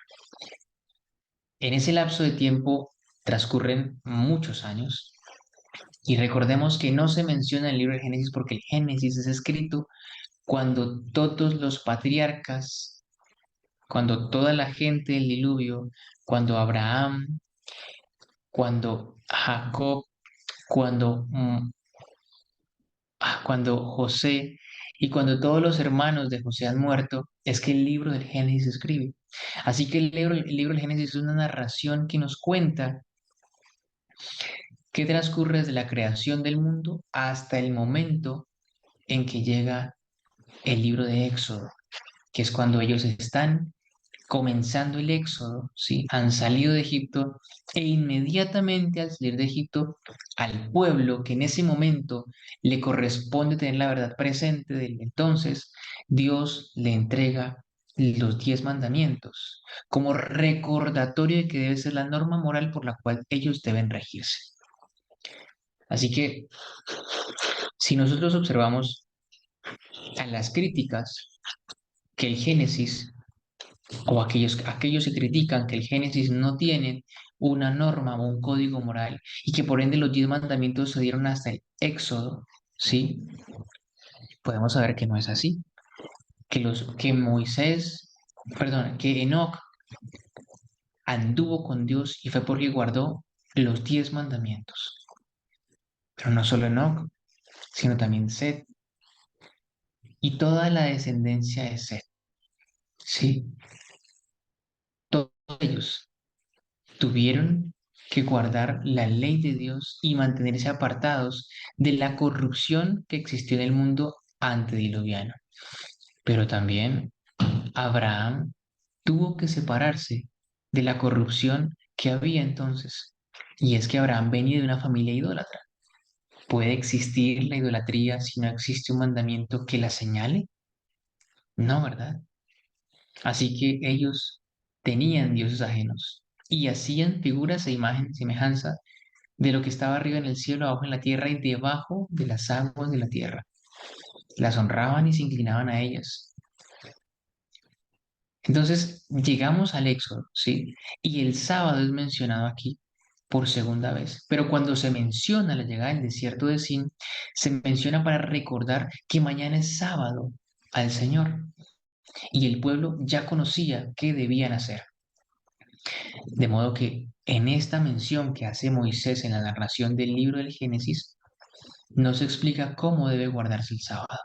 Speaker 1: En ese lapso de tiempo transcurren muchos años y recordemos que no se menciona en el libro de Génesis porque el Génesis es escrito cuando todos los patriarcas, cuando toda la gente del diluvio, cuando Abraham, cuando Jacob, cuando, cuando José y cuando todos los hermanos de José han muerto, es que el libro del Génesis se escribe. Así que el libro del Génesis es una narración que nos cuenta qué transcurre desde la creación del mundo hasta el momento en que llega el libro de Éxodo, que es cuando ellos están comenzando el éxodo, ¿sí? Han salido de Egipto e inmediatamente al salir de Egipto, al pueblo que en ese momento le corresponde tener la verdad presente del entonces, Dios le entrega los 10 mandamientos como recordatorio de que debe ser la norma moral por la cual ellos deben regirse. Así que si nosotros observamos a las críticas que el Génesis o aquellos que critican que el Génesis no tiene una norma o un código moral y que por ende los 10 mandamientos se dieron hasta el Éxodo, ¿sí? Podemos saber que no es así, que Moisés, perdón, que Enoc anduvo con Dios y fue porque guardó los 10 mandamientos. Pero no solo Enoc, sino también Set y toda la descendencia de Set, ¿sí? Todos ellos tuvieron que guardar la ley de Dios y mantenerse apartados de la corrupción que existió en el mundo antediluviano. Pero también Abraham tuvo que separarse de la corrupción que había entonces. Y es que Abraham venía de una familia idólatra. ¿Puede existir la idolatría si no existe un mandamiento que la señale? No, ¿verdad? Así que ellos tenían dioses ajenos y hacían figuras e imagen, semejanza de lo que estaba arriba en el cielo, abajo en la tierra y debajo de las aguas de la tierra. Las honraban y se inclinaban a ellas. Entonces llegamos al Éxodo, ¿sí? Y el sábado es mencionado aquí por segunda vez. Pero cuando se menciona la llegada del desierto de Sin, se menciona para recordar que mañana es sábado al Señor. Y el pueblo ya conocía qué debían hacer. De modo que en esta mención que hace Moisés en la narración del libro del Génesis, no se explica cómo debe guardarse el sábado.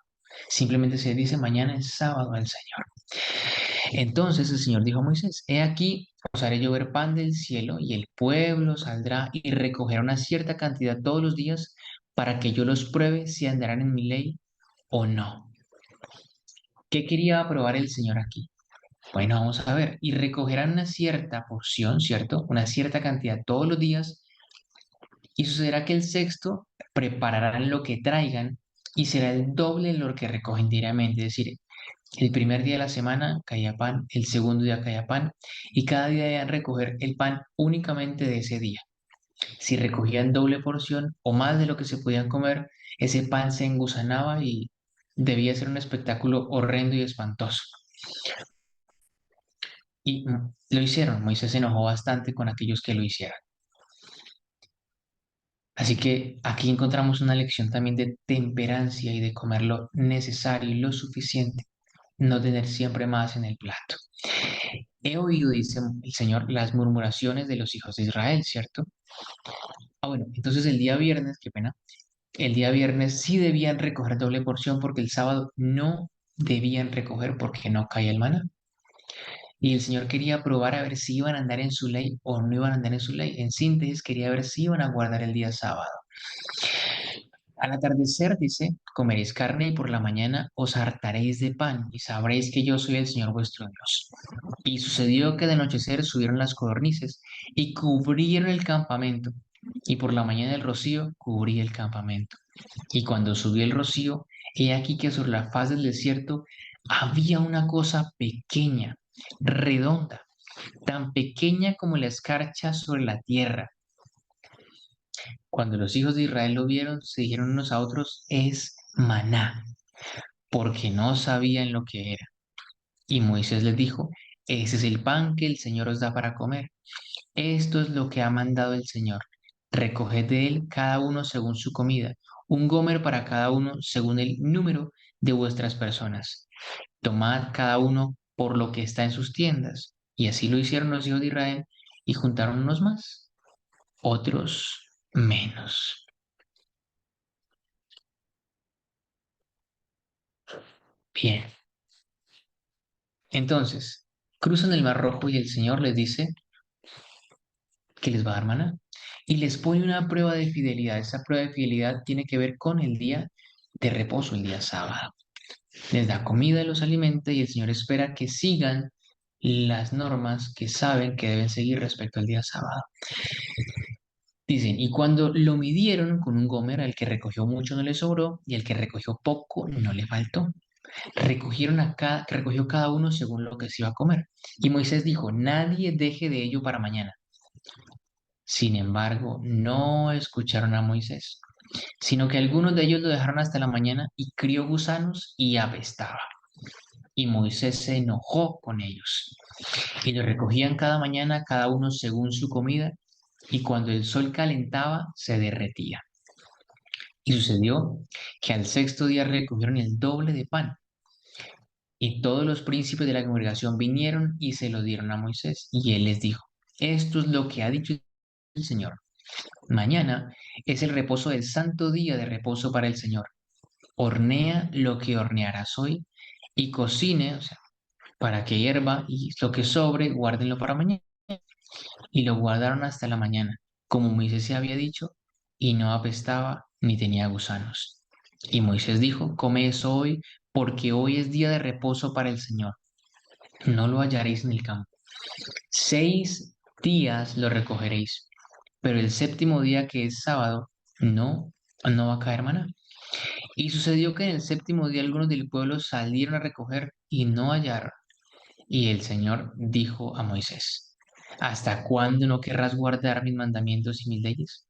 Speaker 1: Simplemente se dice mañana es sábado al Señor. Entonces el Señor dijo a Moisés, he aquí, os haré llover pan del cielo y el pueblo saldrá y recogerá una cierta cantidad todos los días para que yo los pruebe si andarán en mi ley o no. ¿Qué quería aprobar el Señor aquí? Bueno, vamos a ver. Y recogerán una cierta porción, ¿cierto? Una cierta cantidad todos los días. Y sucederá que el sexto prepararán lo que traigan y será el doble de lo que recogen diariamente. Es decir, el primer día de la semana caía pan, el segundo día caía pan, y cada día debían recoger el pan únicamente de ese día. Si recogían doble porción o más de lo que se podían comer, ese pan se engusanaba y debía ser un espectáculo horrendo y espantoso. Y lo hicieron. Moisés se enojó bastante con aquellos que lo hicieran. Así que aquí encontramos una lección también de temperancia y de comer lo necesario y lo suficiente, no tener siempre más en el plato. He oído, dice el Señor, las murmuraciones de los hijos de Israel, ¿cierto? Ah, bueno, entonces el día viernes, qué pena, el día viernes sí debían recoger doble porción porque el sábado no debían recoger porque no caía el maná. Y el Señor quería probar a ver si iban a andar en su ley o no iban a andar en su ley. En síntesis, quería ver si iban a guardar el día sábado. Al atardecer, dice, comeréis carne y por la mañana os hartaréis de pan y sabréis que yo soy el Señor vuestro Dios. Y sucedió que de anochecer subieron las codornices y cubrieron el campamento. Y por la mañana el rocío cubría el campamento. Y cuando subió el rocío, he aquí que sobre la faz del desierto había una cosa pequeña, redonda, tan pequeña como la escarcha sobre la tierra. Cuando los hijos de Israel lo vieron, se dijeron unos a otros, es maná, porque no sabían lo que era. Y Moisés les dijo, ese es el pan que el Señor os da para comer. Esto es lo que ha mandado el Señor. Recoged de él cada uno según su comida, un gomer para cada uno según el número de vuestras personas. Tomad cada uno por lo que está en sus tiendas. Y así lo hicieron los hijos de Israel y juntaron unos más, otros menos. Bien, entonces cruzan el Mar Rojo y el Señor les dice que les va a dar maná. Y les pone una prueba de fidelidad. Esa prueba de fidelidad tiene que ver con el día de reposo, el día sábado. Les da comida y los alimenta y el Señor espera que sigan las normas que saben que deben seguir respecto al día sábado. Dicen, y cuando lo midieron con un gomer, al que recogió mucho no le sobró y al que recogió poco no le faltó. Recogió cada uno según lo que se iba a comer. Y Moisés dijo, nadie deje de ello para mañana. Sin embargo, no escucharon a Moisés, sino que algunos de ellos lo dejaron hasta la mañana y crió gusanos y apestaba. Y Moisés se enojó con ellos. Y lo recogían cada mañana, cada uno según su comida, y cuando el sol calentaba, se derretía. Y sucedió que al sexto día recogieron el doble de pan. Y todos los príncipes de la congregación vinieron y se lo dieron a Moisés. Y él les dijo, esto es lo que ha dicho el Señor. Mañana es el reposo del santo día de reposo para el Señor. Hornea lo que hornearás hoy y cocine, o sea, para que hierva y lo que sobre, guárdenlo para mañana. Y lo guardaron hasta la mañana, como Moisés se había dicho, y no apestaba ni tenía gusanos. Y Moisés dijo, come eso hoy, porque hoy es día de reposo para el Señor. No lo hallaréis en el campo. 6 días lo recogeréis, pero el séptimo día que es sábado, no va a caer maná. Y sucedió que en el séptimo día algunos del pueblo salieron a recoger y no hallaron. Y el Señor dijo a Moisés, ¿hasta cuándo no querrás guardar mis mandamientos y mis leyes?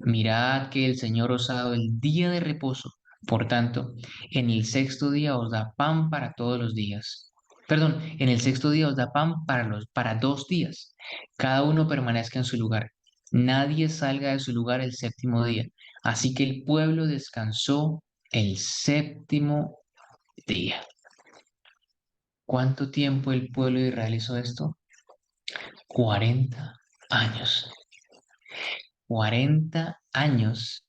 Speaker 1: Mirad que el Señor os ha dado el día de reposo. Por tanto, en el sexto día os da pan para todos los días. Perdón, en el sexto día os da pan para 2 días. Cada uno permanezca en su lugar. Nadie salga de su lugar el séptimo día. Así que el pueblo descansó el séptimo día. ¿Cuánto tiempo el pueblo de Israel hizo esto? 40 años. 40 años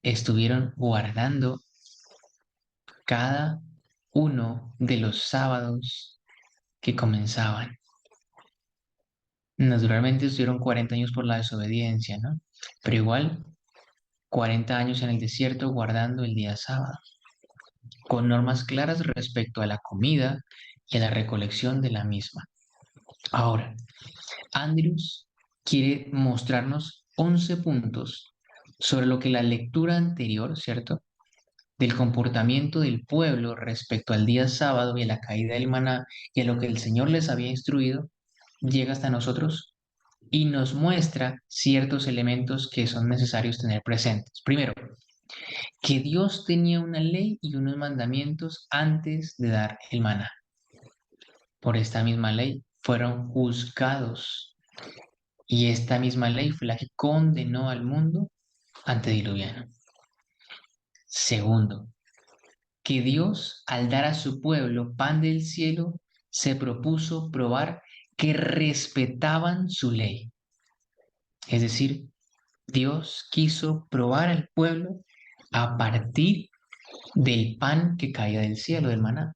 Speaker 1: estuvieron guardando cada uno de los sábados que comenzaban. Naturalmente estuvieron 40 años por la desobediencia, ¿no? Pero igual, 40 años en el desierto guardando el día sábado, con normas claras respecto a la comida y a la recolección de la misma. Ahora, Andrews quiere mostrarnos 11 puntos sobre lo que la lectura anterior, ¿cierto?, del comportamiento del pueblo respecto al día sábado y a la caída del maná y a lo que el Señor les había instruido, llega hasta nosotros y nos muestra ciertos elementos que son necesarios tener presentes. Primero, que Dios tenía una ley y unos mandamientos antes de dar el maná. Por esta misma ley fueron juzgados y esta misma ley fue la que condenó al mundo antediluviano. Segundo, que Dios, al dar a su pueblo pan del cielo, se propuso probar que respetaban su ley. Es decir, Dios quiso probar al pueblo a partir del pan que caía del cielo, del maná.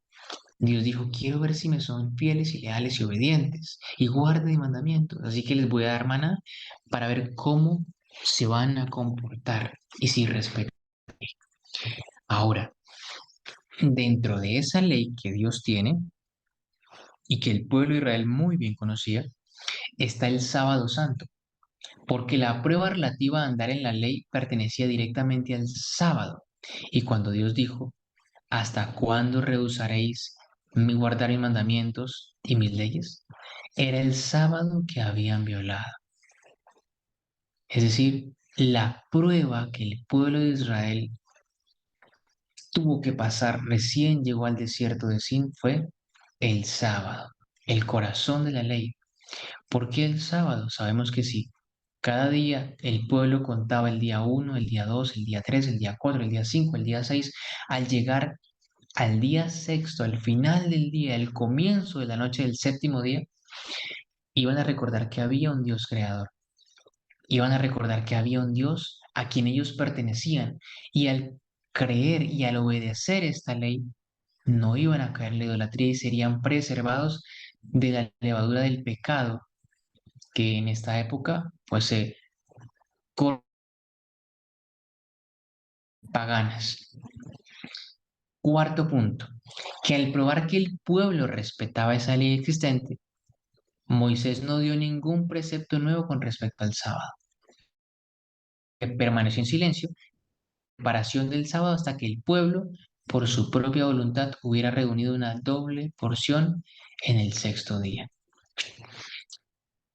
Speaker 1: Dios dijo, quiero ver si me son fieles y leales y obedientes y guarden mis mandamientos. Así que les voy a dar maná para ver cómo se van a comportar y si respetan. Ahora, dentro de esa ley que Dios tiene y que el pueblo de Israel muy bien conocía, está el sábado santo, porque la prueba relativa a andar en la ley pertenecía directamente al sábado. Y cuando Dios dijo, ¿hasta cuándo rehusaréis guardar mis mandamientos y mis leyes? Era el sábado que habían violado. Es decir, la prueba que el pueblo de Israel tuvo que pasar recién llegó al desierto de Sin fue el sábado, el corazón de la ley. ¿Por qué el sábado? Sabemos que sí. Cada día el pueblo contaba el día 1, el día 2, el día 3, el día 4, el día 5, el día 6. Al llegar al día sexto, al final del día, el comienzo de la noche del séptimo día, iban a recordar que había un Dios creador. Iban a recordar que había un Dios a quien ellos pertenecían. Y al creer y al obedecer esta ley, no iban a caer en la idolatría y serían preservados de la levadura del pecado que en esta época pues se paganas. Cuarto punto, que al probar que el pueblo respetaba esa ley existente, Moisés no dio ningún precepto nuevo con respecto al sábado. Permaneció en silencio, preparación del sábado hasta que el pueblo, por su propia voluntad, hubiera reunido una doble porción en el sexto día.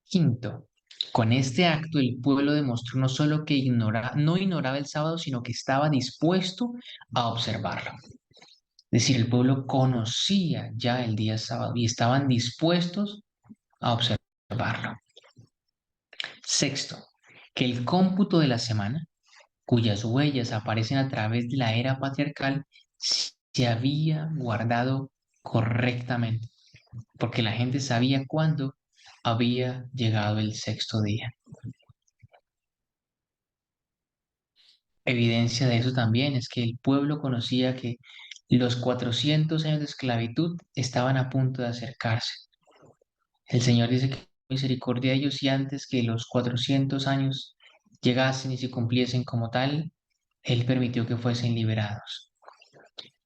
Speaker 1: Quinto, con este acto el pueblo demostró no solo que no ignoraba el sábado, sino que estaba dispuesto a observarlo. Es decir, el pueblo conocía ya el día sábado y estaban dispuestos a observarlo. Sexto, que el cómputo de la semana, cuyas huellas aparecen a través de la era patriarcal, se había guardado correctamente, porque la gente sabía cuándo había llegado el sexto día. Evidencia de eso también es que el pueblo conocía que los 400 años de esclavitud estaban a punto de acercarse. El Señor dice que misericordia de ellos y antes que los 400 años llegasen y se cumpliesen como tal, Él permitió que fuesen liberados.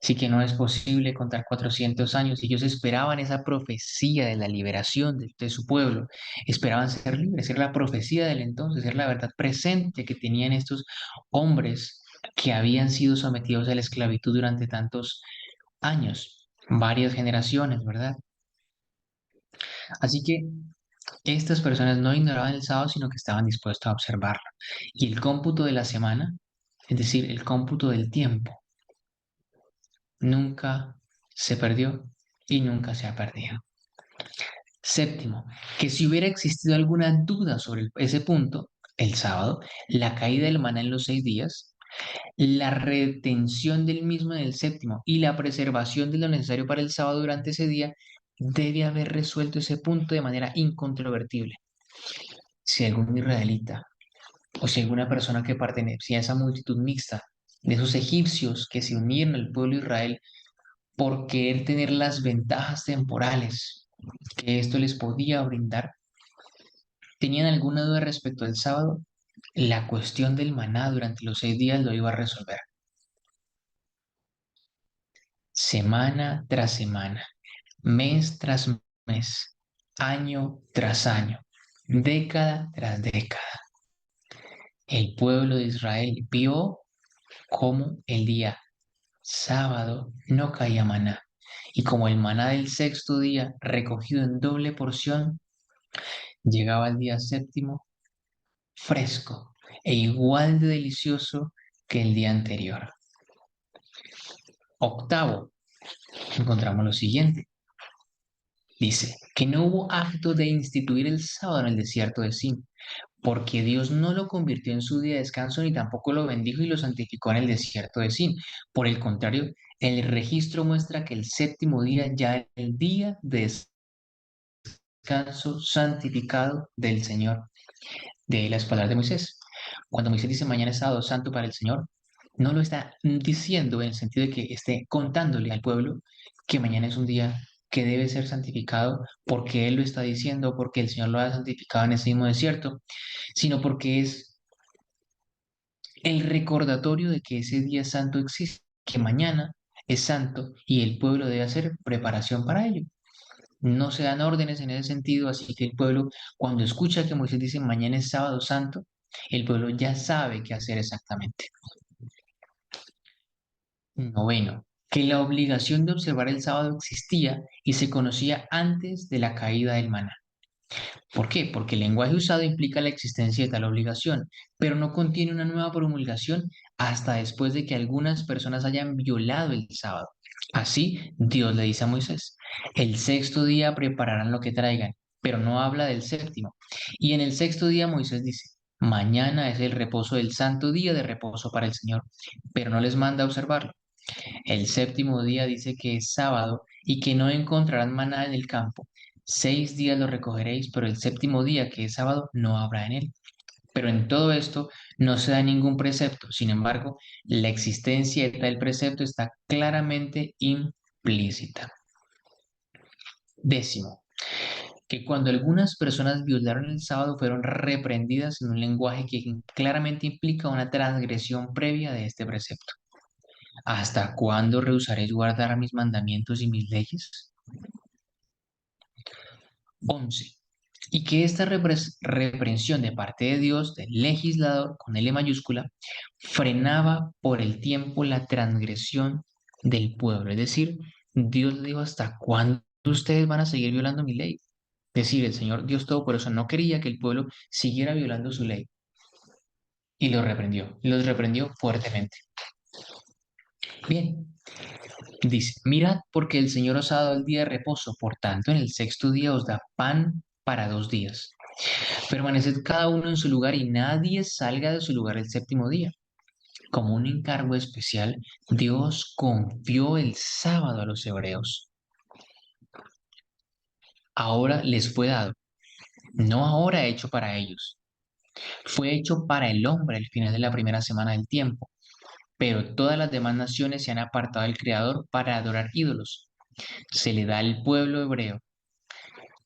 Speaker 1: Así que no es posible contar 400 años. Ellos esperaban esa profecía de la liberación de su pueblo. Esperaban ser libres, ser la profecía del entonces, ser la verdad presente que tenían estos hombres que habían sido sometidos a la esclavitud durante tantos años, varias generaciones, ¿verdad? Así que estas personas no ignoraban el sábado, sino que estaban dispuestos a observarlo. Y el cómputo de la semana, es decir, el cómputo del tiempo, nunca se perdió y nunca se ha perdido. Séptimo, que si hubiera existido alguna duda sobre ese punto, el sábado, la caída del maná en los 6 días, la retención del mismo en el séptimo y la preservación de lo necesario para el sábado durante ese día, debe haber resuelto ese punto de manera incontrovertible. Si algún israelita o si alguna persona que pertenecía a esa multitud mixta de esos egipcios que se unieron al pueblo de Israel por querer tener las ventajas temporales que esto les podía brindar, ¿tenían alguna duda respecto al sábado? La cuestión del maná durante los 6 días lo iba a resolver. Semana tras semana, mes tras mes, año tras año, década tras década. El pueblo de Israel vio cómo el día sábado no caía maná, y como el maná del sexto día, recogido en doble porción, llegaba el día séptimo fresco e igual de delicioso que el día anterior. Octavo, encontramos lo siguiente. Dice que no hubo acto de instituir el sábado en el desierto de Sin, porque Dios no lo convirtió en su día de descanso ni tampoco lo bendijo y lo santificó en el desierto de Sin. Por el contrario, el registro muestra que el séptimo día ya era el día de descanso santificado del Señor. De ahí las palabras de Moisés. Cuando Moisés dice mañana es sábado santo para el Señor, no lo está diciendo en el sentido de que esté contándole al pueblo que mañana es un día que debe ser santificado porque Él lo está diciendo, porque el Señor lo ha santificado en ese mismo desierto, sino porque es el recordatorio de que ese día santo existe, que mañana es santo y el pueblo debe hacer preparación para ello. No se dan órdenes en ese sentido, así que el pueblo, cuando escucha que Moisés dice mañana es sábado santo, el pueblo ya sabe qué hacer exactamente. Noveno, que la obligación de observar el sábado existía y se conocía antes de la caída del maná. ¿Por qué? Porque el lenguaje usado implica la existencia de tal obligación, pero no contiene una nueva promulgación hasta después de que algunas personas hayan violado el sábado. Así, Dios le dice a Moisés, el sexto día prepararán lo que traigan, pero no habla del séptimo. Y en el sexto día Moisés dice, mañana es el reposo del santo día de reposo para el Señor, pero no les manda a observarlo. El séptimo día dice que es sábado y que no encontrarán maná en el campo. 6 días lo recogeréis, pero el séptimo día, que es sábado, no habrá en él. Pero en todo esto no se da ningún precepto. Sin embargo, la existencia de tal precepto está claramente implícita. Décimo, que cuando algunas personas violaron el sábado fueron reprendidas en un lenguaje que claramente implica una transgresión previa de este precepto. ¿Hasta cuándo rehusaréis guardar mis mandamientos y mis leyes? 11. Y que esta reprensión de parte de Dios, del legislador, con L mayúscula, frenaba por el tiempo la transgresión del pueblo. Es decir, Dios le dijo, ¿hasta cuándo ustedes van a seguir violando mi ley? Es decir, el Señor Dios Todopoderoso no quería que el pueblo siguiera violando su ley y los reprendió fuertemente. Bien, dice, mirad porque el Señor os ha dado el día de reposo, por tanto en el sexto día os da pan para 2 días. Permaneced cada uno en su lugar y nadie salga de su lugar el séptimo día. Como un encargo especial, Dios confió el sábado a los hebreos. Ahora les fue dado, no ahora hecho para ellos. Fue hecho para el hombre al final de la primera semana del tiempo, pero todas las demás naciones se han apartado del Creador para adorar ídolos. Se le da al pueblo hebreo.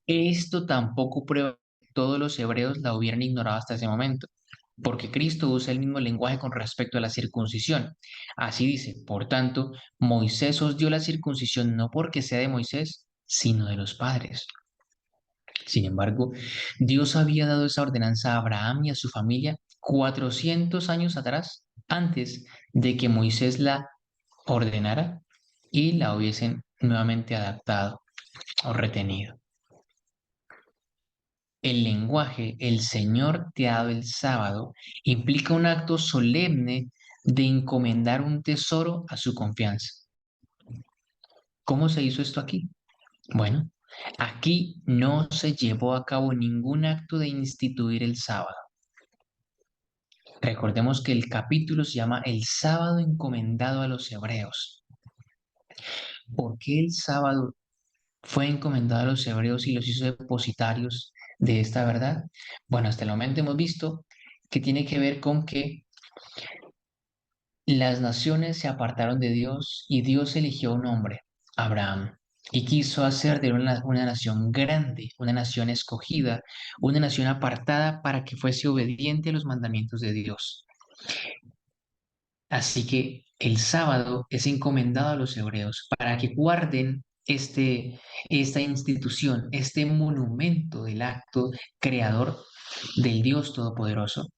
Speaker 1: Esto tampoco prueba que todos los hebreos la hubieran ignorado hasta ese momento, porque Cristo usa el mismo lenguaje con respecto a la circuncisión. Así dice, por tanto, Moisés os dio la circuncisión no porque sea de Moisés, sino de los padres. Sin embargo, Dios había dado esa ordenanza a Abraham y a su familia 400 años atrás, antes de que Moisés la ordenara y la hubiesen nuevamente adaptado o retenido. El lenguaje, el Señor te ha dado el sábado, implica un acto solemne de encomendar un tesoro a su confianza. ¿Cómo se hizo esto aquí? Bueno, aquí no se llevó a cabo ningún acto de instituir el sábado. Recordemos que el capítulo se llama El sábado encomendado a los hebreos. ¿Por qué el sábado fue encomendado a los hebreos y los hizo depositarios de esta verdad? Bueno, hasta el momento hemos visto que tiene que ver con que las naciones se apartaron de Dios y Dios eligió un hombre. Abraham y quiso hacer de él una nación grande, una nación escogida, una nación apartada para que fuese obediente a los mandamientos de Dios. Así que el sábado es encomendado a los hebreos para que guarden esta institución, este monumento del acto creador del Dios Todopoderoso.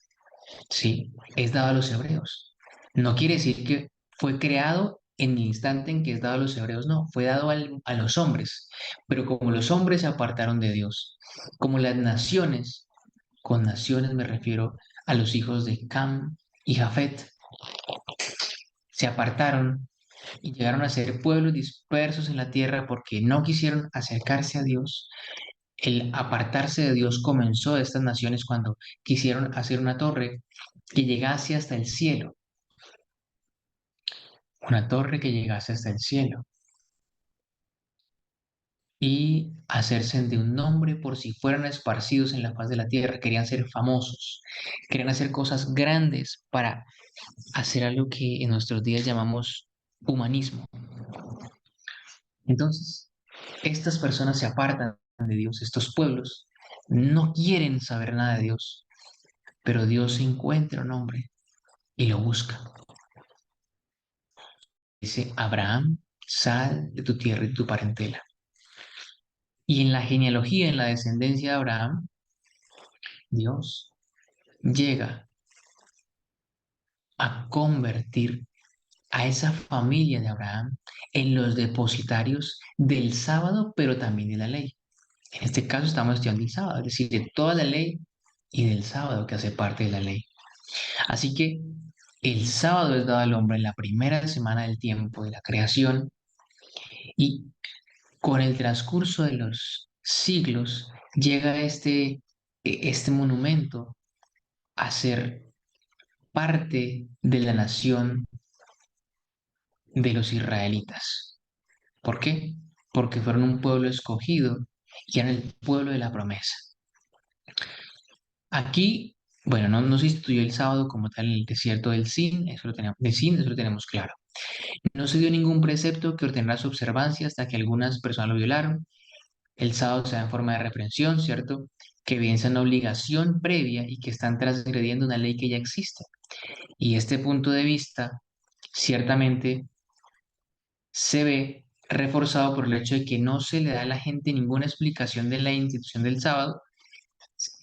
Speaker 1: Sí, es dado a los hebreos. No quiere decir que fue creado en el instante en que es dado a los hebreos, no, fue dado a los hombres. Pero como los hombres se apartaron de Dios, como las naciones, con naciones me refiero a los hijos de Cam y Jafet, se apartaron y llegaron a ser pueblos dispersos en la tierra porque no quisieron acercarse a Dios. El apartarse de Dios comenzó de estas naciones cuando quisieron hacer una torre que llegase hasta el cielo, una torre que llegase hasta el cielo y hacerse de un nombre por si fueran esparcidos en la faz de la tierra. Querían ser famosos, querían hacer cosas grandes para hacer algo que en nuestros días llamamos humanismo. Entonces, estas personas se apartan de Dios, estos pueblos no quieren saber nada de Dios, pero Dios encuentra un hombre y lo busca. Dice, Abraham, sal de tu tierra y de tu parentela. Y en la genealogía, en la descendencia de Abraham, Dios llega a convertir a esa familia de Abraham en los depositarios del sábado, pero también de la ley. En este caso estamos estudiando el sábado, es decir, de toda la ley y del sábado que hace parte de la ley. Así que el sábado es dado al hombre en la primera semana del tiempo de la creación y con el transcurso de los siglos llega este monumento a ser parte de la nación de los israelitas. ¿Por qué? Porque fueron un pueblo escogido y eran el pueblo de la promesa. Aquí, bueno, no se instituyó el sábado como tal en el desierto del Sin, eso lo tenemos claro. No se dio ningún precepto que ordenara su observancia hasta que algunas personas lo violaron. El sábado se da en forma de reprensión, ¿cierto? Que evidencia una obligación previa y que están transgrediendo una ley que ya existe. Y este punto de vista ciertamente se ve reforzado por el hecho de que no se le da a la gente ninguna explicación de la institución del sábado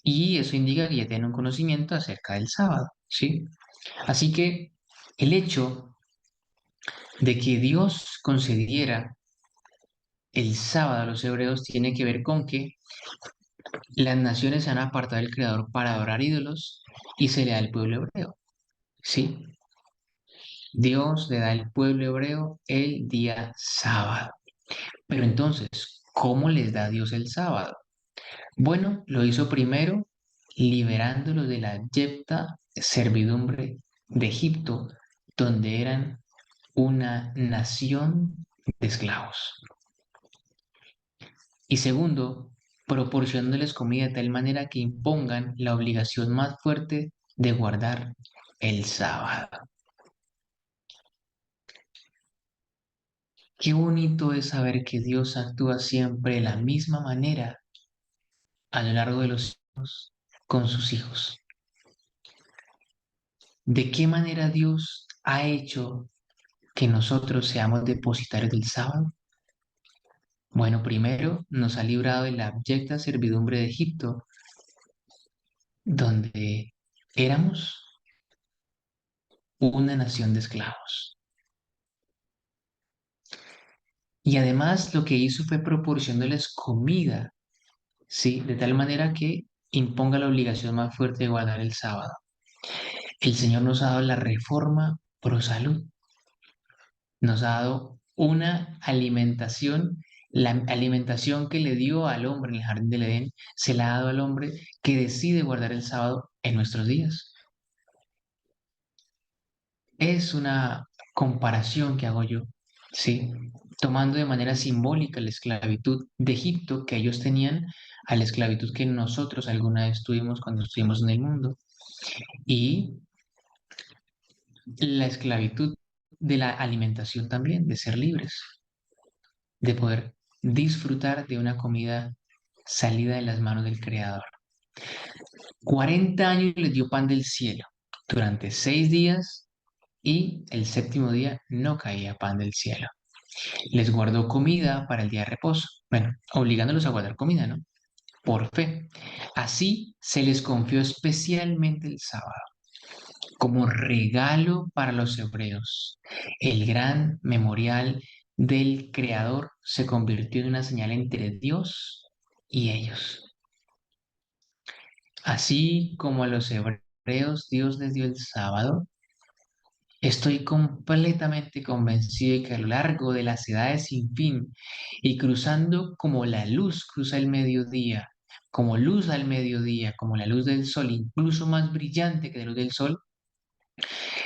Speaker 1: y eso indica que ya tienen un conocimiento acerca del sábado, ¿sí? Así que el hecho de que Dios concediera el sábado a los hebreos tiene que ver con que las naciones se han apartado del Creador para adorar ídolos y se le da al pueblo hebreo, ¿sí? Dios le da al pueblo hebreo el día sábado. Pero entonces, ¿cómo les da Dios el sábado? Bueno, lo hizo primero liberándolos de la yepta servidumbre de Egipto, donde eran una nación de esclavos. Y segundo, proporcionándoles comida de tal manera que impongan la obligación más fuerte de guardar el sábado. Qué bonito es saber que Dios actúa siempre de la misma manera a lo largo de los años con sus hijos. ¿De qué manera Dios ha hecho que nosotros seamos depositarios del sábado? Bueno, primero nos ha librado de la abyecta servidumbre de Egipto, donde éramos una nación de esclavos. Y además lo que hizo fue proporcionarles comida, ¿sí? De tal manera que imponga la obligación más fuerte de guardar el sábado. El Señor nos ha dado la reforma pro salud, nos ha dado una alimentación, la alimentación que le dio al hombre en el jardín del Edén, se la ha dado al hombre que decide guardar el sábado en nuestros días. Es una comparación que hago yo, ¿sí? Tomando de manera simbólica la esclavitud de Egipto que ellos tenían a la esclavitud que nosotros alguna vez tuvimos cuando estuvimos en el mundo y la esclavitud de la alimentación también, de ser libres. de poder disfrutar de una comida salida de las manos del Creador. 40 años les dio pan del cielo durante 6 días y el séptimo día no caía pan del cielo. Les guardó comida para el día de reposo. Bueno, obligándolos a guardar comida, ¿no? Por fe. Así se les confió especialmente el sábado como regalo para los hebreos. El gran memorial del Creador se convirtió en una señal entre Dios y ellos. Así como a los hebreos Dios les dio el sábado, estoy completamente convencido de que a lo largo de las edades sin fin y cruzando como la luz cruza el mediodía, como luz al mediodía, como la luz del sol, incluso más brillante que la luz del sol,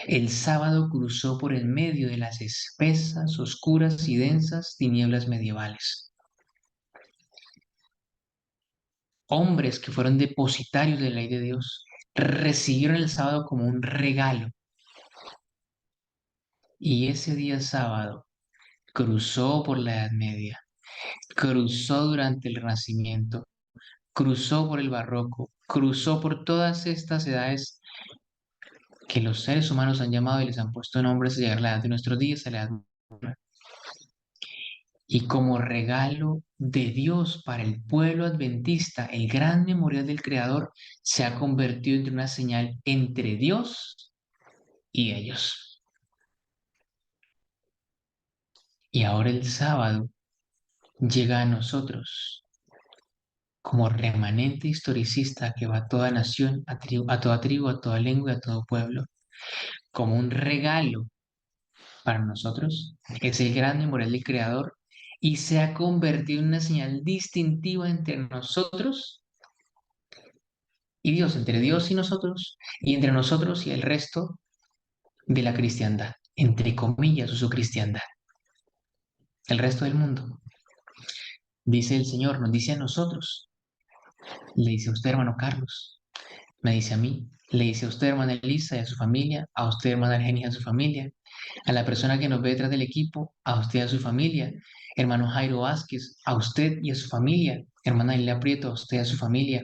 Speaker 1: el sábado cruzó por el medio de las espesas, oscuras y densas tinieblas medievales. Hombres que fueron depositarios de la ley de Dios recibieron el sábado como un regalo. Y ese día sábado cruzó por la Edad Media, cruzó durante el Renacimiento, cruzó por el Barroco, cruzó por todas estas edades que los seres humanos han llamado y les han puesto nombres de llegar a la edad de nuestros días, a la edad moderna. Y como regalo de Dios para el pueblo adventista, el gran memorial del Creador se ha convertido en una señal entre Dios y ellos. Y ahora el sábado llega a nosotros como remanente historicista que va a toda nación, a toda tribu, a toda lengua y a todo pueblo, como un regalo para nosotros. Es el gran memorial del Creador y se ha convertido en una señal distintiva entre nosotros y Dios, entre Dios y nosotros, y entre nosotros y el resto de la cristiandad, entre comillas, su cristiandad, el resto del mundo. Dice el Señor, nos dice a nosotros, le dice a usted, hermano Carlos, me dice a mí, le dice a usted, hermana Elisa, y a su familia, a usted, hermana Argenia, y a su familia, a la persona que nos ve detrás del equipo, a usted y a su familia, hermano Jairo Vázquez, a usted y a su familia, hermana Ilia Prieto, a usted y a su familia,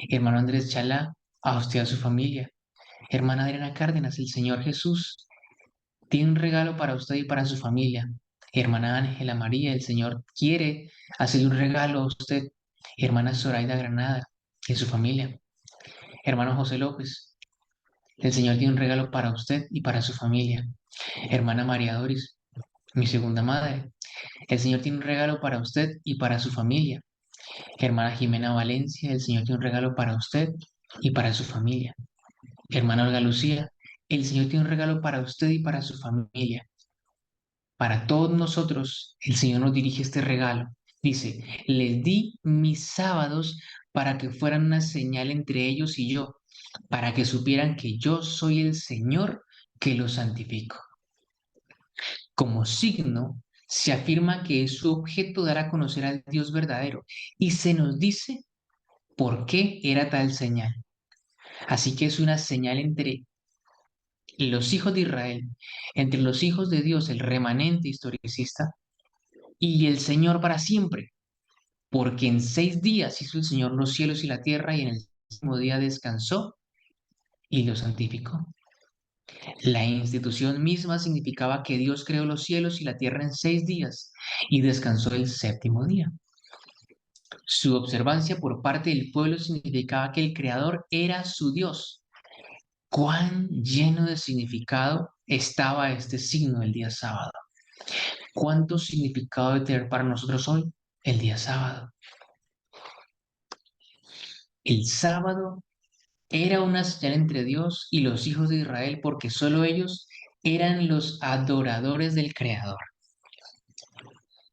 Speaker 1: hermano Andrés Chalá, a usted y a su familia, hermana Adriana Cárdenas, el Señor Jesús tiene un regalo para usted y para su familia. Hermana Ángela María, el Señor quiere hacerle un regalo a usted. Hermana Zoraida Granada y su familia. Hermano José López, el Señor tiene un regalo para usted y para su familia. Hermana María Doris, mi segunda madre, el Señor tiene un regalo para usted y para su familia. Hermana Jimena Valencia, el Señor tiene un regalo para usted y para su familia. Hermana Olga Lucía, el Señor tiene un regalo para usted y para su familia. Para todos nosotros, el Señor nos dirige este regalo. Dice, les di mis sábados para que fueran una señal entre ellos y yo, para que supieran que yo soy el Señor que los santifico. Como signo, se afirma que es su objeto dar a conocer al Dios verdadero y se nos dice por qué era tal señal. Así que es una señal entre los hijos de Israel, entre los hijos de Dios, el remanente historicista, y el Señor para siempre, porque en 6 días hizo el Señor los cielos y la tierra y en el séptimo día descansó y lo santificó. La institución misma significaba que Dios creó los cielos y la tierra en 6 días y descansó el séptimo día. Su observancia por parte del pueblo significaba que el Creador era su Dios. Cuán lleno de significado estaba este signo del día sábado. ¿Cuánto significado debe tener para nosotros hoy el día sábado? El sábado era una señal entre Dios y los hijos de Israel porque solo ellos eran los adoradores del Creador.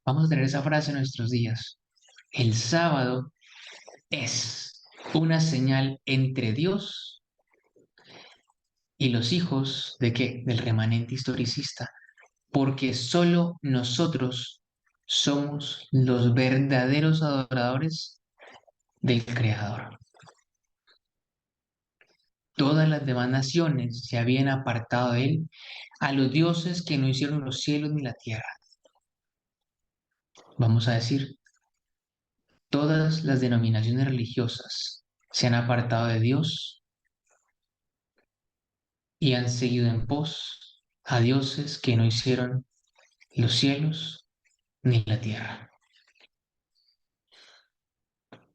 Speaker 1: Vamos a tener esa frase en nuestros días. El sábado es una señal entre Dios y los hijos ¿de qué? Del remanente historicista, porque solo nosotros somos los verdaderos adoradores del Creador. Todas las demás naciones se habían apartado de él a los dioses que no hicieron los cielos ni la tierra. Vamos a decir, todas las denominaciones religiosas se han apartado de Dios y han seguido en pos a dioses que no hicieron los cielos ni la tierra.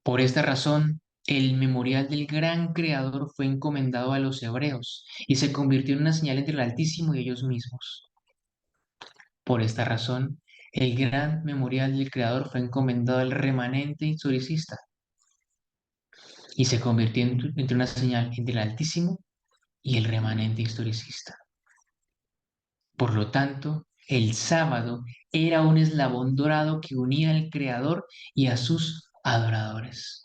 Speaker 1: Por esta razón, el memorial del gran Creador fue encomendado a los hebreos y se convirtió en una señal entre el Altísimo y ellos mismos. Por esta razón, el gran memorial del Creador fue encomendado al remanente historicista y se convirtió entre una señal entre el Altísimo y el remanente historicista. Por lo tanto, el sábado era un eslabón dorado que unía al Creador y a sus adoradores.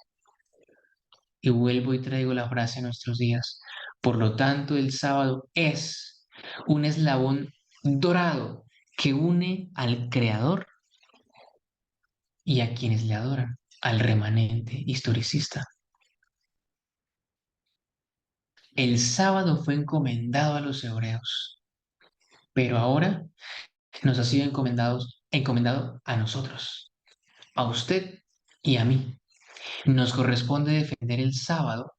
Speaker 1: Y vuelvo y traigo la frase a nuestros días. Por lo tanto, el sábado es un eslabón dorado que une al Creador y a quienes le adoran, al remanente historicista. El sábado fue encomendado a los hebreos, pero ahora nos ha sido encomendado a nosotros, a usted y a mí. Nos corresponde defender el sábado,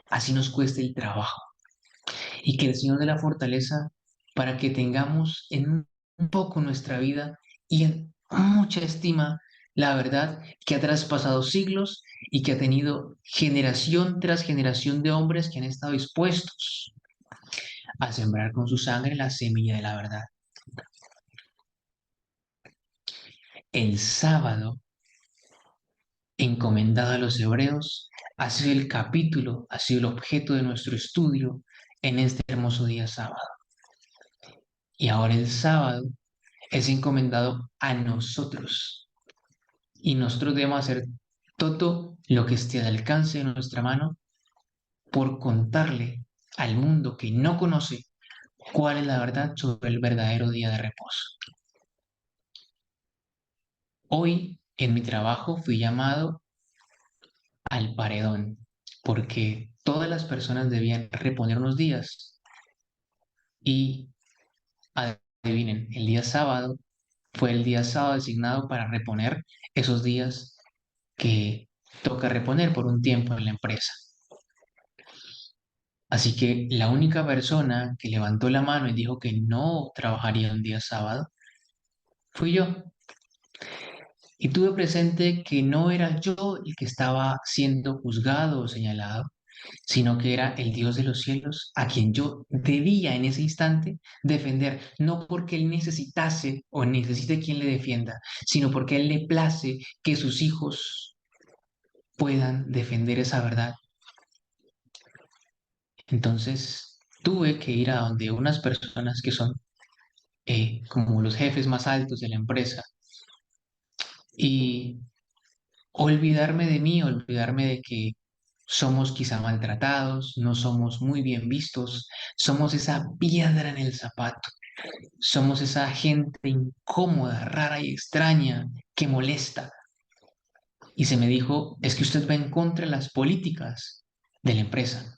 Speaker 1: así nos cueste el trabajo, y que el Señor dé la fortaleza para que tengamos en un poco nuestra vida y en mucha estima la verdad que ha traspasado siglos y que ha tenido generación tras generación de hombres que han estado dispuestos a sembrar con su sangre la semilla de la verdad. El sábado, encomendado a los hebreos, ha sido el capítulo, ha sido el objeto de nuestro estudio en este hermoso día sábado. Y ahora el sábado es encomendado a nosotros. Y nosotros debemos hacer todo lo que esté al alcance de nuestra mano por contarle al mundo que no conoce cuál es la verdad sobre el verdadero día de reposo. Hoy en mi trabajo fui llamado al paredón porque todas las personas debían reponer unos días y adivinen, el día sábado fue el día sábado designado para reponer esos días que toca reponer por un tiempo en la empresa. Así que la única persona que levantó la mano y dijo que no trabajaría un día sábado fui yo. Y tuve presente que no era yo el que estaba siendo juzgado o señalado, sino que era el Dios de los cielos a quien yo debía en ese instante defender, no porque Él necesitase o necesite quien le defienda, sino porque a Él le place que sus hijos puedan defender esa verdad. Entonces tuve que ir a donde unas personas que son como los jefes más altos de la empresa y olvidarme de mí, olvidarme de que somos quizá maltratados, no somos muy bien vistos, somos esa piedra en el zapato, somos esa gente incómoda, rara y extraña que molesta. Y se me dijo, es que usted va en contra de las políticas de la empresa,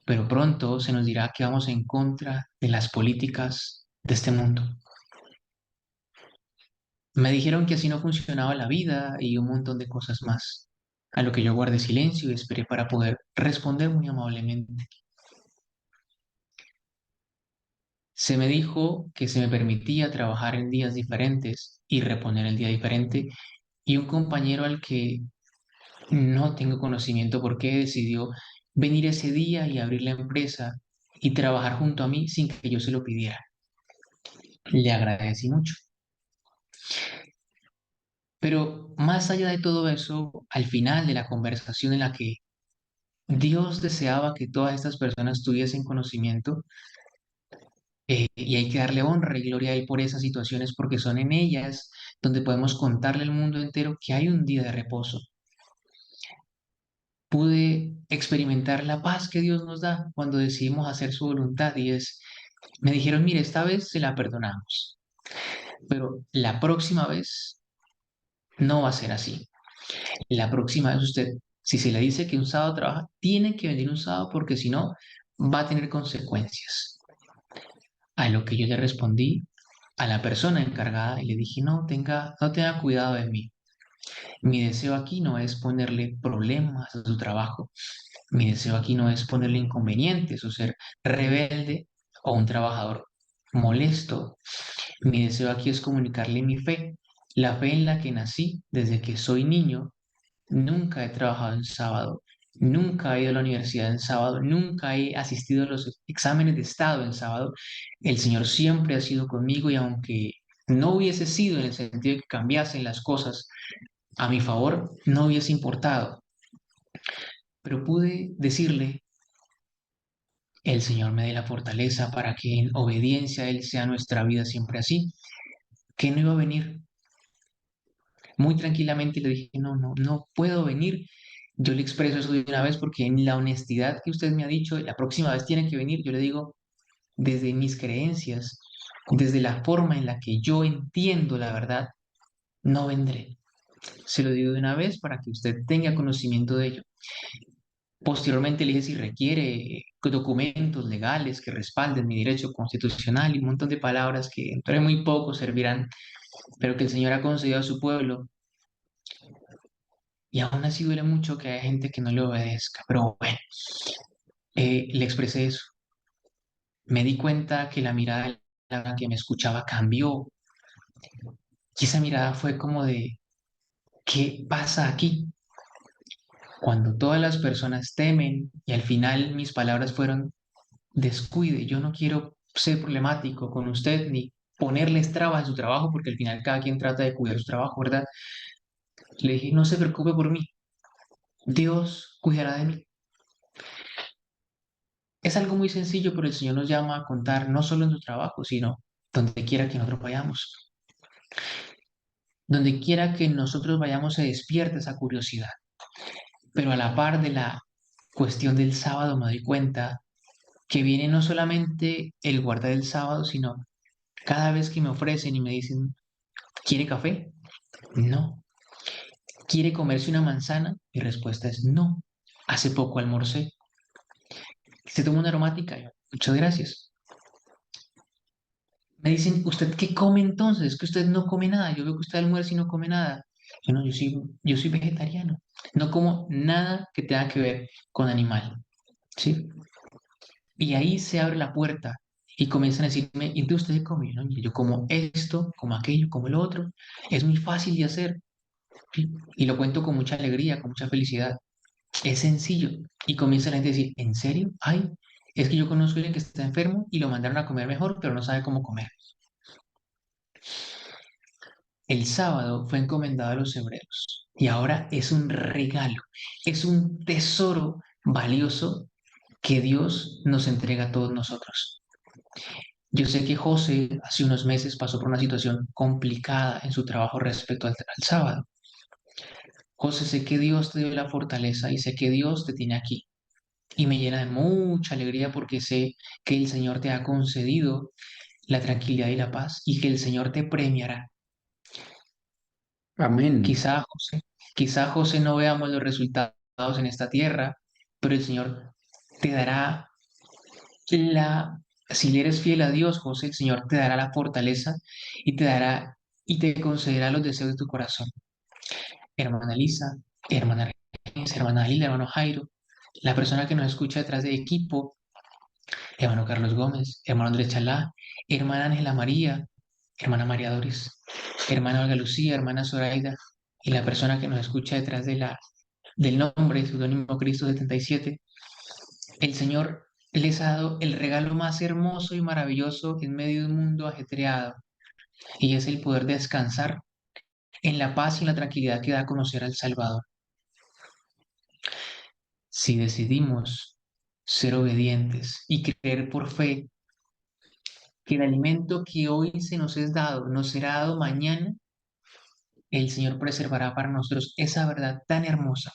Speaker 1: pero pronto se nos dirá que vamos en contra de las políticas de este mundo. Me dijeron que así no funcionaba la vida y un montón de cosas más, a lo que yo guardé silencio y esperé para poder responder muy amablemente. Se me dijo que se me permitía trabajar en días diferentes y reponer el día diferente, y un compañero al que no tengo conocimiento por qué decidió venir ese día y abrir la empresa y trabajar junto a mí sin que yo se lo pidiera. Le agradecí mucho. Pero más allá de todo eso, al final de la conversación en la que Dios deseaba que todas estas personas tuviesen conocimiento, y hay que darle honra y gloria a Él por esas situaciones, porque son en ellas donde podemos contarle al mundo entero que hay un día de reposo. Pude experimentar la paz que Dios nos da cuando decidimos hacer su voluntad y me dijeron, mire, esta vez se la perdonamos, pero la próxima vez no va a ser así. La próxima vez usted, si se le dice que un sábado trabaja, tiene que venir un sábado porque si no, va a tener consecuencias. A lo que yo le respondí, a la persona encargada y le dije, no tenga cuidado de mí. Mi deseo aquí no es ponerle problemas a su trabajo. Mi deseo aquí no es ponerle inconvenientes o ser rebelde o un trabajador molesto. Mi deseo aquí es comunicarle mi fe, la fe en la que nací desde que soy niño. Nunca he trabajado en sábado, nunca he ido a la universidad en sábado, nunca he asistido a los exámenes de estado en sábado. El Señor siempre ha sido conmigo y aunque no hubiese sido en el sentido de que cambiasen las cosas a mi favor, no hubiese importado. Pero pude decirle, el Señor me dé la fortaleza para que en obediencia a Él sea nuestra vida siempre así, que no iba a venir. Muy tranquilamente le dije, no puedo venir. Yo le expreso eso de una vez porque en la honestidad que usted me ha dicho, la próxima vez tiene que venir, yo le digo, desde mis creencias, desde la forma en la que yo entiendo la verdad, no vendré. Se lo digo de una vez para que usted tenga conocimiento de ello. Posteriormente le dije si requiere documentos legales que respalden mi derecho constitucional y un montón de palabras que dentro de muy poco servirán, pero que el Señor ha concedido a su pueblo. Y aún así duele mucho que haya gente que no le obedezca. Pero bueno, le expresé eso. Me di cuenta que la mirada de la que me escuchaba cambió. Y esa mirada fue como de, ¿qué pasa aquí? Cuando todas las personas temen y al final mis palabras fueron, descuide, yo no quiero ser problemático con usted ni ponerles trabas a su trabajo porque al final cada quien trata de cuidar su trabajo, ¿verdad? Le dije, no se preocupe por mí, Dios cuidará de mí. Es algo muy sencillo, pero el Señor nos llama a contar no solo en su trabajo, sino donde quiera que nosotros vayamos. Donde quiera que nosotros vayamos se despierta esa curiosidad. Pero a la par de la cuestión del sábado me doy cuenta que viene no solamente el guardar el sábado, sino cada vez que me ofrecen y me dicen, ¿quiere café? No. ¿Quiere comerse una manzana? Mi respuesta es no. Hace poco almorcé. ¿Se toma una aromática? Yo, muchas gracias. Me dicen, ¿usted qué come entonces? Es que usted no come nada. Yo veo que usted almuerza y no come nada. Yo no, yo soy vegetariano. No como nada que tenga que ver con animal. ¿Sí? Y ahí se abre la puerta y comienzan a decirme, ¿y entonces usted qué come? ¿No? Y yo como esto, como aquello, como lo otro. Es muy fácil de hacer. ¿Sí? Y lo cuento con mucha alegría, con mucha felicidad. Es sencillo. Y comienza la gente a decir, ¿en serio? Ay, es que yo conozco a alguien que está enfermo y lo mandaron a comer mejor, pero no sabe cómo comer. El sábado fue encomendado a los hebreos y ahora es un regalo, es un tesoro valioso que Dios nos entrega a todos nosotros. Yo sé que José hace unos meses pasó por una situación complicada en su trabajo respecto al sábado. José, sé que Dios te dio la fortaleza y sé que Dios te tiene aquí. Y me llena de mucha alegría porque sé que el Señor te ha concedido la tranquilidad y la paz y que el Señor te premiará.
Speaker 2: Amén.
Speaker 1: Quizá, José, quizá, José, no veamos los resultados en esta tierra, pero el Señor te dará si le eres fiel a Dios, José, el Señor te dará la fortaleza y te dará y te concederá los deseos de tu corazón. Hermana Lisa, hermana Renes, hermana Lila, hermano Jairo, la persona que nos escucha detrás de equipo, hermano Carlos Gómez, hermano Andrés Chalá, hermana Ángela María, hermana María Doris, hermana Olga Lucía, hermana Zoraida, y la persona que nos escucha detrás del nombre, seudónimo Cristo 77. El Señor les ha dado el regalo más hermoso y maravilloso en medio de un mundo ajetreado, y es el poder descansar en la paz y en la tranquilidad que da a conocer al Salvador. Si decidimos ser obedientes y creer por fe que el alimento que hoy se nos es dado nos será dado mañana, el Señor preservará para nosotros esa verdad tan hermosa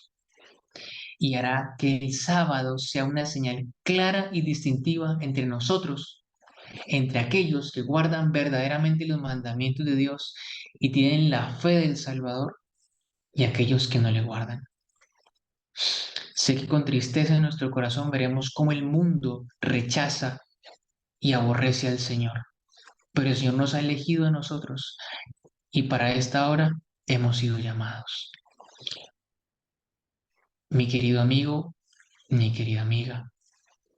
Speaker 1: y hará que el sábado sea una señal clara y distintiva entre nosotros, entre aquellos que guardan verdaderamente los mandamientos de Dios y tienen la fe del Salvador y aquellos que no le guardan. Sé que con tristeza en nuestro corazón veremos cómo el mundo rechaza y aborrece al Señor. pero el Señor nos ha elegido a nosotros y para esta hora hemos sido llamados. Mi querido amigo, mi querida amiga,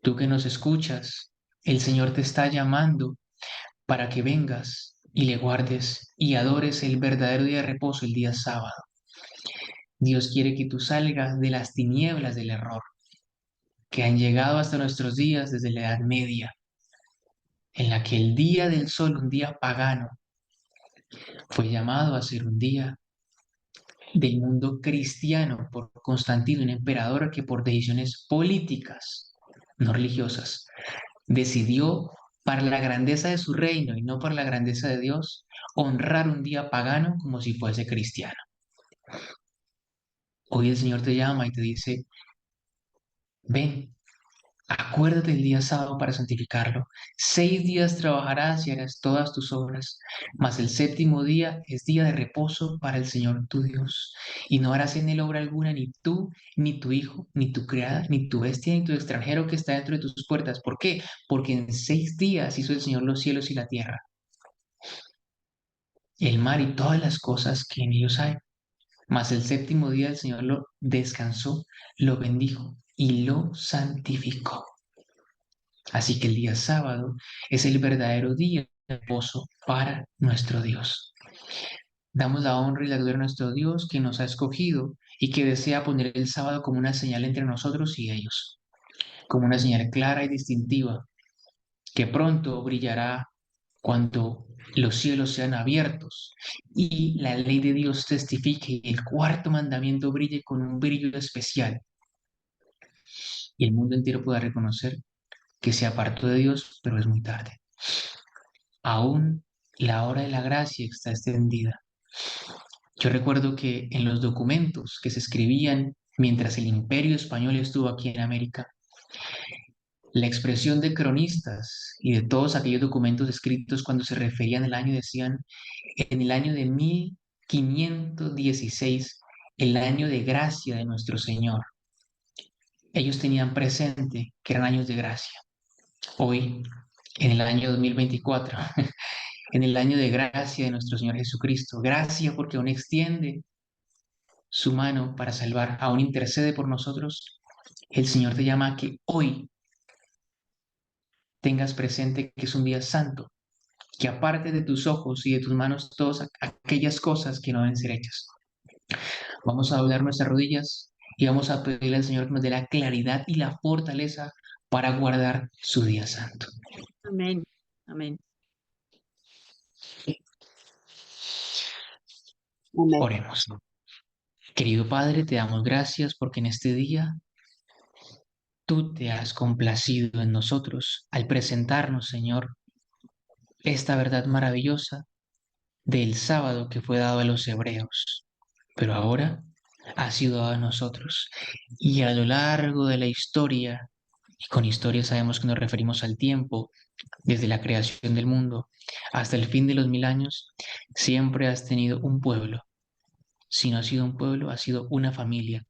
Speaker 1: tú que nos escuchas, el Señor te está llamando para que vengas y le guardes y adores el verdadero día de reposo, el día sábado. Dios quiere que tú salgas de las tinieblas del error que han llegado hasta nuestros días desde la Edad Media, en la que el día del sol, un día pagano, fue llamado a ser un día del mundo cristiano por Constantino, un emperador que por decisiones políticas, no religiosas, decidió para la grandeza de su reino y no para la grandeza de Dios, honrar un día pagano como si fuese cristiano. Hoy el Señor te llama y te dice, ven, acuérdate el día sábado para santificarlo. 6 días trabajarás y harás todas tus obras, mas el séptimo día es día de reposo para el Señor tu Dios. Y no harás en él obra alguna, ni tú, ni tu hijo, ni tu criada, ni tu bestia, ni tu extranjero que está dentro de tus puertas. ¿Por qué? Porque en 6 días hizo el Señor los cielos y la tierra, el mar y todas las cosas que en ellos hay. Mas el séptimo día el Señor lo descansó, lo bendijo y lo santificó. Así que el día sábado es el verdadero día de reposo para nuestro Dios. Damos la honra y la gloria a nuestro Dios que nos ha escogido y que desea poner el sábado como una señal entre nosotros y ellos, como una señal clara y distintiva que pronto brillará cuando los cielos sean abiertos y la ley de Dios testifique y el cuarto mandamiento brille con un brillo especial y el mundo entero pueda reconocer que se apartó de Dios, pero es muy tarde. Aún la hora de la gracia está extendida. Yo recuerdo que en los documentos que se escribían mientras el Imperio Español estuvo aquí en América, la expresión de cronistas y de todos aquellos documentos escritos cuando se referían al año decían, en el año de 1516, el año de gracia de nuestro Señor. Ellos tenían presente que eran años de gracia. Hoy, en el año 2024, en el año de gracia de nuestro Señor Jesucristo. Gracia porque aún extiende su mano para salvar, aún intercede por nosotros. El Señor te llama a que hoy tengas presente que es un día santo, que aparte de tus ojos y de tus manos todas aquellas cosas que no deben ser hechas. Vamos a doblar nuestras rodillas y vamos a pedirle al Señor que nos dé la claridad y la fortaleza para guardar su día santo.
Speaker 2: Amén. Amén. Amén.
Speaker 1: Oremos. Querido Padre, te damos gracias porque en este día tú te has complacido en nosotros al presentarnos, Señor, esta verdad maravillosa del sábado que fue dado a los hebreos, pero ahora ha sido dado a nosotros. Y a lo largo de la historia, y con historia sabemos que nos referimos al tiempo, desde la creación del mundo hasta el fin de los 1000 años, siempre has tenido un pueblo. Si no ha sido un pueblo, ha sido una familia.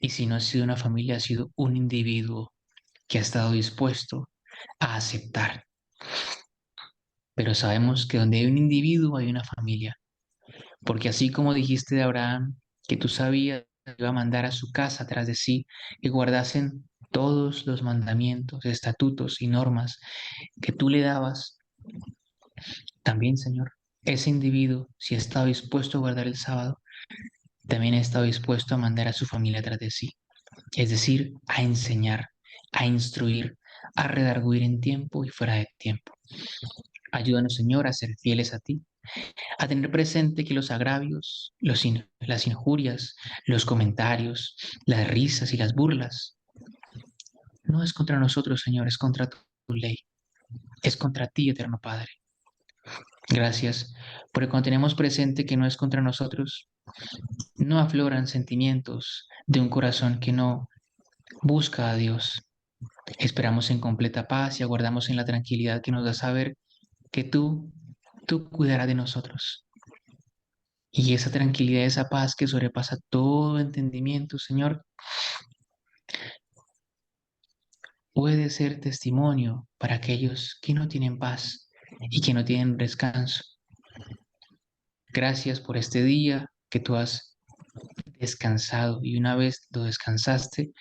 Speaker 1: Y si no ha sido una familia, ha sido un individuo que ha estado dispuesto a aceptar. Pero sabemos que donde hay un individuo hay una familia, porque así como dijiste de Abraham, que tú sabías que iba a mandar a su casa tras de sí, que guardasen todos los mandamientos, estatutos y normas que tú le dabas, también, Señor, ese individuo, si ha estado dispuesto a guardar el sábado, también ha estado dispuesto a mandar a su familia tras de sí, es decir, a enseñar, a instruir, a redarguir en tiempo y fuera de tiempo. Ayúdanos, Señor, a ser fieles a ti, a tener presente que los agravios, las injurias, los comentarios, las risas y las burlas, no es contra nosotros, Señor, es contra tu ley, es contra ti, eterno Padre. Gracias, porque cuando tenemos presente que no es contra nosotros, no afloran sentimientos de un corazón que no busca a Dios. Esperamos en completa paz y aguardamos en la tranquilidad que nos da saber que tú cuidarás de nosotros. Y esa tranquilidad, esa paz que sobrepasa todo entendimiento, Señor, puede ser testimonio para aquellos que no tienen paz y que no tienen descanso. Gracias por este día que tú has descansado y una vez lo descansaste,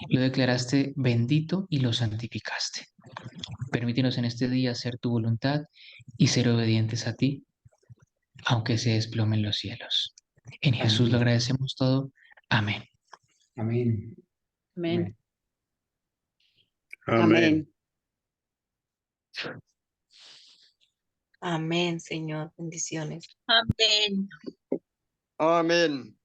Speaker 1: lo declaraste bendito y lo santificaste. Permítenos en este día hacer tu voluntad y ser obedientes a ti, aunque se desplomen los cielos. En Jesús lo
Speaker 3: Amén.
Speaker 1: agradecemos todo. Amén.
Speaker 3: Amén.
Speaker 2: Amén.
Speaker 4: Amén.
Speaker 5: Amén, Señor. Bendiciones.
Speaker 2: Amén.
Speaker 4: Amén.